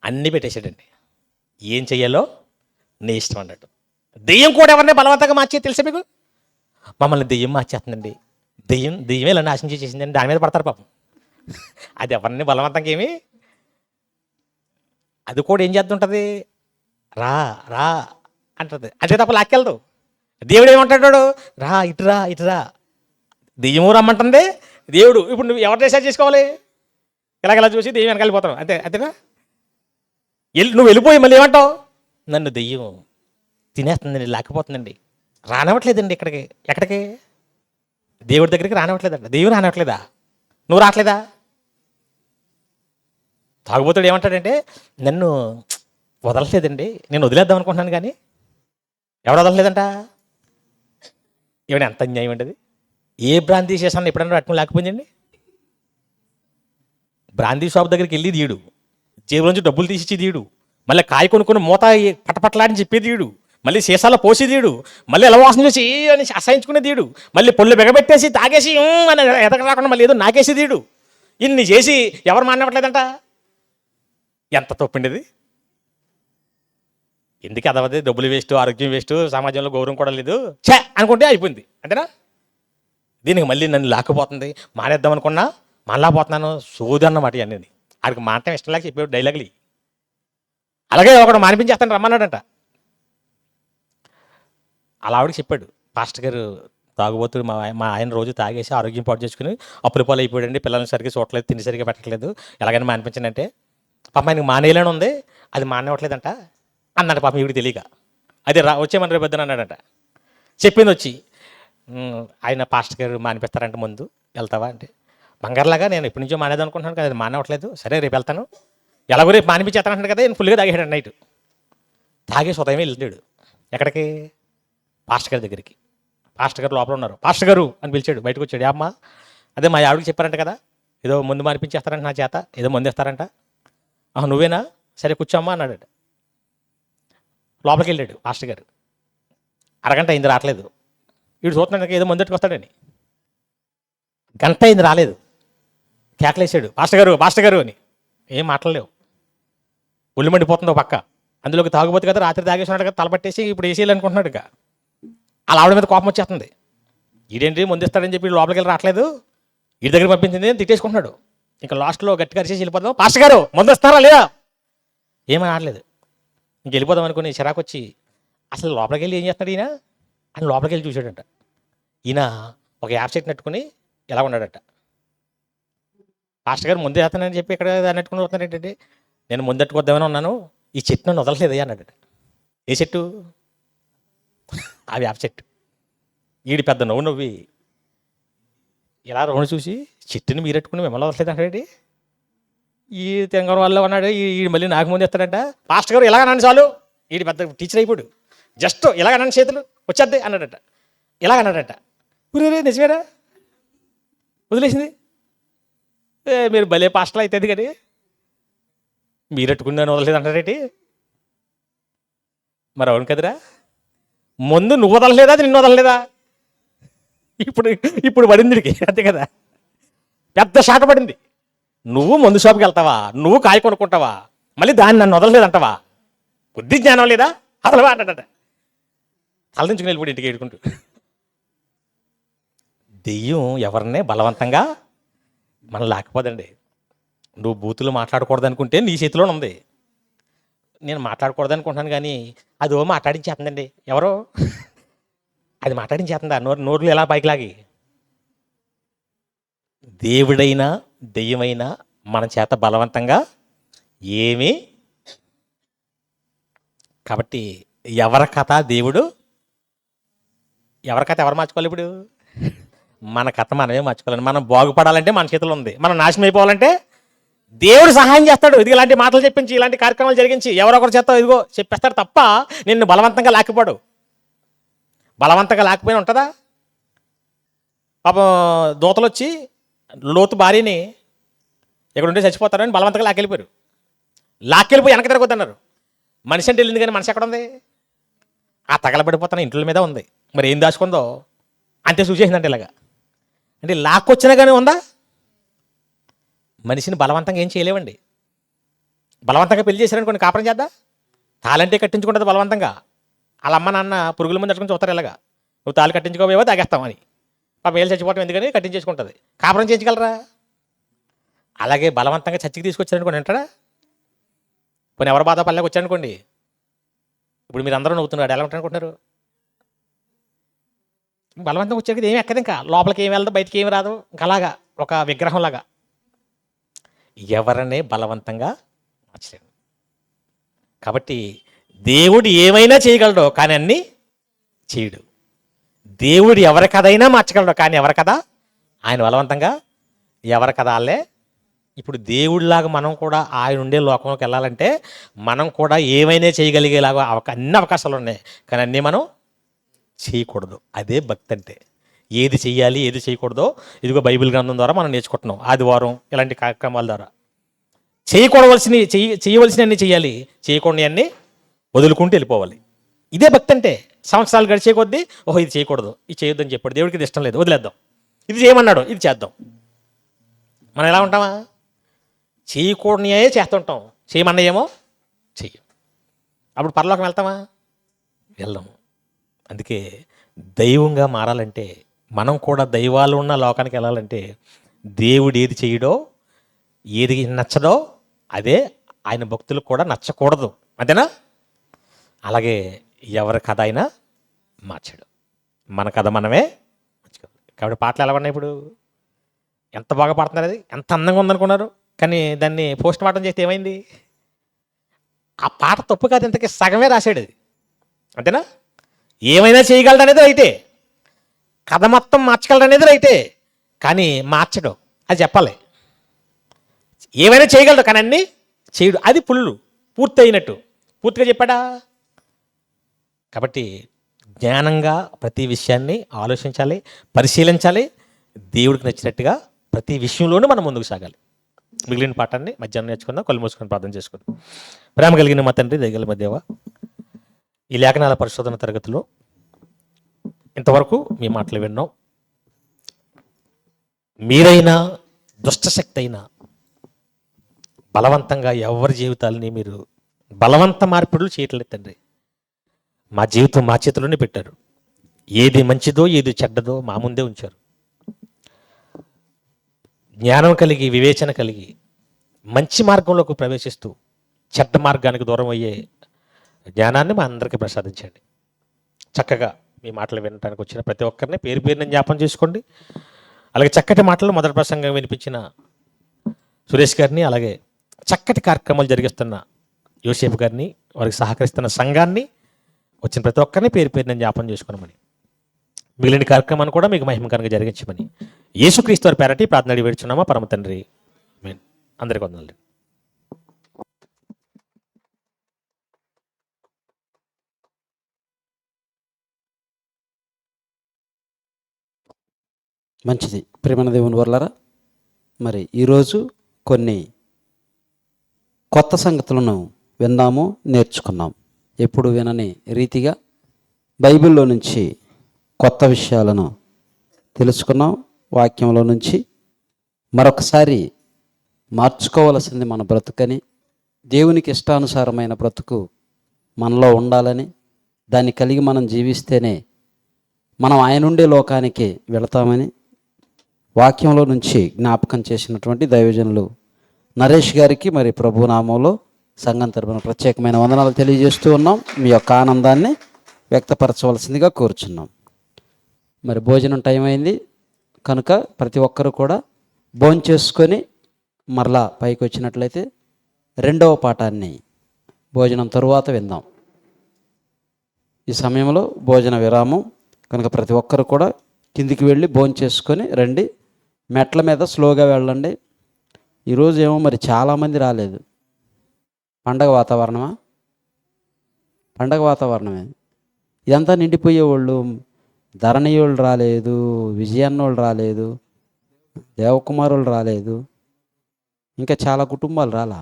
అన్నీ పెట్టేశాడండి. ఏం చెయ్యాలో నీ ఇష్టం అన్నట్టు. దెయ్యం కూడా ఎవరిని బలవంతంగా మార్చి తెలుసా మీకు? మమ్మల్ని దెయ్యం మార్చేస్తుందండి, దెయ్యమే ఇలా నాశనం చేసేసిందండి, దాని మీద పడతారు పాపం. అది ఎవరిని బలవంతంగా ఏమి, అది కూడా ఏం చేస్తుంటుంది, రా రా అంటుంది, అంతే తప్ప లాక్కెళ్దు. దేవుడు ఏమంటాడు, రా ఇటురా ఇటురా. దెయ్యము రమ్మంటుంది, దేవుడు ఇప్పుడు నువ్వు ఎవరు డిసైడ్ చేసుకోవాలి? ఇలాగెలా చూసి దెయ్యం వెనకాల వెళ్ళిపోతావు, అంతేనా? నువ్వు వెళ్ళిపోయి మళ్ళీ ఏమంటావు, నన్ను దెయ్యం తినేస్తుందండి, లాక్కపోతుందండి, రానివ్వట్లేదండి ఎక్కడికి దేవుడి దగ్గరికి రానివ్వట్లేదంట. దెయ్యం రానివ్వట్లేదా? నువ్వు రావట్లేదా? తాగుబోతుడు ఏమంటాడంటే, నన్ను వదలట్లేదండి, నేను వదిలేద్దాం అనుకుంటున్నాను కానీ ఎవడు వదలలేదంట. ఏమైనా ఎంత అన్యాయం అండి అది. ఏ బ్రాంతి చేసాను ఎప్పుడన్నా అట్టుకుని లేకపోయిందండి. బ్రాంతి షాప్ దగ్గరికి వెళ్ళి దీడు, జేబులోంచి డబ్బులు తీసి దీడు, మళ్ళీ కాయ కొనుక్కొని మూత పట్టపట్టలాడని చెప్పేది దీడు, మళ్ళీ సీసాలో పోసి దీడు, మళ్ళీ ఎలా వాసన చేసి అని అసహించుకునే దీడు, మళ్ళీ పొళ్ళు బెగబెట్టేసి తాగేసి అని ఎదక రాకుండా మళ్ళీ ఏదో నాకేసి దీడు. ఇన్ని చేసి ఎవరు మానవట్లేదంట. ఎంత తప్పిండేది. ఎందుకు అదవది, డబ్బులు వేస్ట్, ఆరోగ్యం వేస్ట్, సమాజంలో గౌరవం కూడా లేదు ఛే అనుకుంటే అయిపోయింది, అంతేనా? దీనికి మళ్ళీ నన్ను లాక్కుపోతుంది, మానేద్దాం అనుకున్నా మళ్ళా పోతున్నాను, సోది అన్నమాట ఇవన్నీ. ఆడికి మానటం ఇష్టం లేక చెప్పేవాడు డైలాగులు. అలాగే ఒకడు మానిపించేస్తాను రమ్మన్నాడంట. అలా ఆవిడకి చెప్పాడు, పాస్టర్ గారు తాగుబోతుడు మా ఆయన రోజు తాగేసి ఆరోగ్యం పాటు చేసుకుని అప్పుల పాలు అయిపోయాడండి, పిల్లల్ని సరిగ్గా చూడలేదు, తిండి సరిగ్గా పెట్టట్లేదు, ఎలాగైనా మానిపించండి అంటే, పాప ఆయనకి మానేయాలని ఉంది, అది మానేవట్లేదంట అన్నాడు. పాపం ఈవిడికి తెలియక అదే వచ్చేమని రేపు వద్దని అన్నాడంట. చెప్పింది వచ్చి, ఆయన పాస్టర్ గారు మానిపిస్తారంటే ముందు వెళ్తావా అంటే, బంగారులాగా నేను ఎప్పటి నుంచో మానేది అనుకుంటున్నాను కదా, అది మానవట్లేదు, సరే రేపు వెళ్తాను, ఎలాగో రేపు మానిపించేస్తానంటాడు కదా. నేను ఫుల్గా తాగేసాడు నైట్, తాగేసి ఉదయమే వెళ్తాడు ఎక్కడికి, పాస్టర్ గారి దగ్గరికి. పాస్టర్ గారు లోపల ఉన్నారు, పాస్టర్ గారు అని పిలిచాడు, బయటకు వచ్చాడు. అమ్మ అదే మా ఆవిడకి చెప్పారంట కదా, ఏదో ముందు మానిపించేస్తారంట నా చేత, ఏదో ముందు ఇస్తారంట. నువ్వేనా, సరే కూర్చోమ్మా అన్నాడు. లోపలికి వెళ్ళాడు పాస్టర్ గారు. అరగంట అయింది రావట్లేదు. వీడు చూస్తున్నాడు ఏదో ముందట్టుకు వస్తాడని. గంట అయింది రాలేదు. కేకలేసాడు, పాస్టర్ గారు అని. ఏం మాట్లాడలేవు, ఒళ్ళు మండిపోతుంది ఒక పక్క. అందులోకి తాగుబోతు కదా, రాత్రి తాగేస్తున్నాడు కదా, తలపట్టేసి ఇప్పుడు వేసేయాలి అనుకుంటున్నాడు. ఇక అలా ఆవిడ మీద కోపం వచ్చేస్తుంది. ఈడేంటి ముందిస్తాడని చెప్పి లోపలికి వెళ్ళి రావట్లేదు, వీడి దగ్గర పంపించింది అని తిట్టేసుకుంటున్నాడు. ఇంకా లాస్ట్లో గట్టిగా అరిచేసి వెళ్ళిపోదాం, పాస్టర్ గారు ముందు వస్తారా లేదా, ఏమని ఆడలేదు. ఇంక వెళ్ళిపోదాం అనుకుని చిరాకు వచ్చి, అసలు లోపలికి వెళ్ళి ఏం చేస్తున్నాడు ఈయన అని లోపలికి వెళ్ళి చూశాడంట. ఈయన ఒక యాప్ సెట్ నెట్టుకుని ఎలా ఉన్నాడట. పాస్టర్ గారు ముందే వేస్తానని చెప్పి ఇక్కడ నెట్టుకుని వస్తున్నాడు ఏంటంటే, నేను ముందట్టుకొద్దామని ఉన్నాను, ఈ చెట్టు నన్ను వదలలేదు అన్నాడట. ఏ చెట్టు? ఆ వేప చెట్టు. ఈడి పెద్ద నవ్వి ఇలా రౌండ్ చూసి, చెట్టుని మీరెట్టుకుని మిమ్మల్ని వదలలేదు అంటాడు. ఈ తెంగర వల్ల ఉన్నాడు, ఈ మళ్ళీ నాకు ముందు ఎత్తాడంట. పాస్టర్ గారు ఇలాగ నన్ను చాలు, ఈడి పెద్ద టీచర్ అయిపోయాడు, జస్ట్ ఇలాగ నన్ను చేతులు వచ్చేద్ది అన్నాడట. ఇలాగ అన్నాడట. ఊరే నిజమేరా వదిలేసింది. మీరు భలే పాస్టల్ అవుతుంది కానీ మీరు అట్టుకున్నాను వదలలేదు అంటారేంటి? మరి అవును కదరా, ముందు నువ్వు వదలలేదా, అది నిన్ను వదలలేదా? ఇప్పుడు ఇప్పుడు పడిందిడికి, అంతే కదా, పెద్ద షాట పడింది. నువ్వు మందు షాప్కి వెళ్తావా, నువ్వు కాయ కొనుక్కుంటావా, మళ్ళీ దాన్ని నన్ను వదలలేదంటావా? బుద్ధి జ్ఞానం లేదా అసలు అంటాడట. తలదించుకుని వెళ్ళిపోయి ఇంటికి ఏడుకుంటూ. దెయ్యం ఎవరినే బలవంతంగా మనం లేకపోదండి. నువ్వు బూతులు మాట్లాడకూడదు అనుకుంటే నీ చేతిలోనే ఉంది. నేను మాట్లాడకూడదు అనుకుంటున్నాను కానీ అదో మాట్లాడించేస్తుందండి. ఎవరో అది మాట్లాడించేస్తుందా నోర్లు ఎలా పైకి లాగి. దేవుడైనా దెయ్యమైనా మన చేత బలవంతంగా ఏమీ. కాబట్టి ఎవరి కథ దేవుడు, ఎవరి కథ ఎవరు మార్చుకోవాలి? ఇప్పుడు మన కథ మనమే మార్చుకోవాలి. మనం బాగుపడాలంటే మన చేతిలో ఉంది. మనం నాశనం అయిపోవాలంటే దేవుడు సహాయం చేస్తాడు. ఇది ఇలాంటి మాటలు చెప్పించి, ఇలాంటి కార్యక్రమాలు జరిగించి, ఎవరొకరు చేత ఇదిగో చెప్పేస్తాడు తప్ప నిన్ను బలవంతంగా లాక్కిపోడు. బలవంతంగా లాక్కిపోయిన ఉంటుందా? పాపం దూతలు వచ్చి లోతు భార్యని ఇక్కడ ఉంటే చచ్చిపోతారని బలవంతంగా లాక్కెళ్ళిపోయారు. లాక్కెళ్ళిపోయి వెనక తిరగొద్దన్నారు. మనిషి అంటే వెళ్ళింది కానీ మనిషి ఎక్కడ ఉంది? ఆ తగలబడిపోతున్న ఇంట్ల మీద ఉంది. మరి ఏం దాచుకుందో అంతే చూసేసిందంటే ఇలాగా. అంటే లాక్కొచ్చినా కానీ ఉందా? మనిషిని బలవంతంగా ఏం చేయలేవండి. బలవంతంగా పెళ్లి చేశారనుకోండి, కాపురం చేద్దా, తాళంటే కట్టించుకుంటుంది బలవంతంగా. వాళ్ళ అమ్మ నాన్న పురుగుల ముందు అట్టుకుని చూస్తారు ఇలాగా, నువ్వు తాళి కట్టించుకోవేవో తాగేస్తామని. పాపం ఏళ్ళు చచ్చిపోవటం ఎందుకని కట్టించేసుకుంటుంది. కాపురం చేయించగలరా? అలాగే బలవంతంగా చచ్చికి తీసుకొచ్చారనుకోండి వింటాడా? పోనీ ఎవరు బాధ పల్లెకి వచ్చారనుకోండి, ఇప్పుడు మీరు అందరూ నవ్వుతున్నారు, ఎలా ఉంటారు అనుకుంటున్నారు? బలవంతంగా వచ్చేది ఏమి ఎక్కదు, ఇంకా లోపలికి ఏమి వెళ్దాం, బయటికి ఏమి రాదు, ఇంకా అలాగా ఒక విగ్రహంలాగా. ఎవరనే బలవంతంగా మార్చలేడు. కాబట్టి దేవుడు ఏమైనా చేయగలడు కానీ అన్నీ చేయడు. దేవుడు ఎవరి కథైనా మార్చగలడు కానీ ఎవరి కథ ఆయన బలవంతంగా ఎవరి కథ వాళ్ళే. ఇప్పుడు దేవుడిలాగా మనం కూడా ఆయన ఉండే లోకంలోకి వెళ్ళాలంటే మనం కూడా ఏమైనా చేయగలిగేలాగా అన్ని అవకాశాలు ఉన్నాయి కానీ అన్నీ మనం చేయకూడదు. అదే భక్తి అంటే. ఏది చెయ్యాలి ఏది చేయకూడదో ఇదిగో బైబిల్ గ్రంథం ద్వారా మనం నేర్చుకుంటున్నాం. ఆదివారం ఇలాంటి కార్యక్రమాల ద్వారా చేయవలసినవన్నీ చేయాలి, చేయకూడని అన్నీ వదులుకుంటూ వెళ్ళిపోవాలి. ఇదే భక్తి అంటే. సంవత్సరాలు గడిచే కొద్దీ ఓహో ఇది చేయకూడదు, ఇది చేయొద్దని చెప్పాడు దేవుడికి, ఇది ఇష్టం లేదు, వదిలేద్దాం. ఇది చేయమన్నాడు, ఇది చేద్దాం. మనం ఎలా ఉంటామా? చేయకూడనియే చేస్తుంటాం, చేయమన్నాయేమో చెయ్యం. అప్పుడు పరలోకం వెళ్తామా? వెళ్దాము. అందుకే దైవంగా మారాలంటే, మనం కూడా దైవాలు ఉన్న లోకానికి వెళ్ళాలంటే దేవుడు ఏది చేయడో ఏది నచ్చదో అదే ఆయన భక్తులకు కూడా నచ్చకూడదు. అంతేనా? అలాగే ఎవరి కథ అయినా మార్చాడు, మన కథ మనమే మార్చుకోవాలి. కాబట్టి పాటలు ఎలా ఉన్నాయి ఇప్పుడు? ఎంత బాగా పాడుతున్నారు, అది ఎంత అందంగా ఉందనుకున్నారు, కానీ దాన్ని పోస్ట్ మార్టం చేస్తే ఏమైంది? ఆ పాట తప్పు కాదు, ఇంతకీ సగమే రాశాడు అది. అంతేనా? ఏమైనా చేయగలడు అనేది రైటే, కథ మొత్తం మార్చగలడు అనేది రైటే, కానీ మార్చడు అది చెప్పాలి. ఏమైనా చేయగలడు కానీ అన్నీ చేయడు, అది పుల్లు పూర్తి అయినట్టు. పూర్తిగా చెప్పాడా? కాబట్టి జ్ఞానంగా ప్రతి విషయాన్ని ఆలోచించాలి, పరిశీలించాలి, దేవుడికి నచ్చినట్టుగా ప్రతి విషయంలోనూ మనం ముందుకు సాగాలి. మిగిలిన పాఠాన్ని మధ్యాహ్నం నేర్చుకుందాం. కళ్ళు మూసుకొని ప్రార్థన చేసుకుందాం. ప్రేమ కలిగిన మా తండ్రి, దయగల మా దేవా, ఈ లేఖనాల పరిశోధన తరగతిలో ఇంతవరకు మీ మాటలు విన్నాం. మీరైనా దుష్టశక్తి అయినా బలవంతంగా ఎవరి జీవితాలని మీరు బలవంత మార్పిడులు చేయట్లేదు తండ్రి. మా జీవితం మా చేతిలోనే పెట్టారు. ఏది మంచిదో ఏది చెడ్డదో మా ముందే ఉంచారు. జ్ఞానం కలిగి వివేచన కలిగి మంచి మార్గంలోకి ప్రవేశిస్తూ చెడ్డ మార్గానికి దూరం అయ్యే జ్ఞానాన్ని మా అందరికీ ప్రసాదించండి. చక్కగా మీ మాటలు వినడానికి వచ్చిన ప్రతి ఒక్కరిని పేరు పేరుని జ్ఞాపం చేసుకోండి. అలాగే చక్కటి మాటలు మొదటి ప్రసంగం వినిపించిన సురేష్ గారిని, అలాగే చక్కటి కార్యక్రమాలు జరిగిస్తున్న యోసేపు గారిని, వారికి సహకరిస్తున్న సంఘాన్ని, వచ్చిన ప్రతి ఒక్కరిని పేరు పేరుని జ్ఞాపం చేసుకోమని, మిగిలిన కార్యక్రమాన్ని కూడా మీకు మహిమకరంగా జరిగించమని యేసుక్రీస్తు వారి పేరటి ప్రార్థన అడిగి వేడుచున్నామా పరమ తండ్రి. ఆమేన్. అందరికీ వందనాలు. మంచిది. ప్రేమన దేవుని వర్లారా, మరి ఈరోజు కొన్ని కొత్త సంగతులను విన్నాము, నేర్చుకున్నాం. ఎప్పుడు వినని రీతిగా బైబిల్లో నుంచి కొత్త విషయాలను తెలుసుకున్నాం. వాక్యంలో నుంచి మరొకసారి మార్చుకోవలసింది మన బ్రతుకని, దేవునికి ఇష్టానుసారమైన బ్రతుకు మనలో ఉండాలని, దాన్ని కలిగి మనం జీవిస్తేనే మనం ఆయన ఉండే లోకానికి వెళతామని వాక్యంలో నుంచి జ్ఞాపకం చేసినటువంటి దైవజనులు నరేష్ గారికి మరి ప్రభునామంలో సంఘం తరపున ప్రత్యేకమైన వందనాలు తెలియజేస్తూ ఉన్నాం. మీ యొక్క ఆనందాన్ని వ్యక్తపరచవలసిందిగా కోరుచున్నాం. మరి భోజనం టైం అయింది కనుక ప్రతి ఒక్కరూ కూడా భోంచేసుకొని మరలా పైకి వచ్చినట్లయితే రెండవ పాఠాన్ని భోజనం తరువాత విందాం. ఈ సమయంలో భోజన విరామం కనుక ప్రతి ఒక్కరు కూడా కిందికి వెళ్ళి భోంచేసుకొని రండి. మెట్ల మీద స్లోగా వెళ్ళండి. ఈరోజు ఏమో మరి చాలామంది రాలేదు. పండగ వాతావరణమా? పండగ వాతావరణమే. ఇదంతా నిండిపోయేవాళ్ళు, ధరణీయుళ్ళు రాలేదు, విజయన్నోళ్ళు రాలేదు, దేవకుమారులు రాలేదు, ఇంకా చాలా కుటుంబాలు రాలా.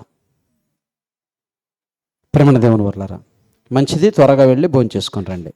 ప్రేమణ దేవుని వర్లారా, మంచిది, త్వరగా వెళ్ళి భోంచేసుకొని రండి.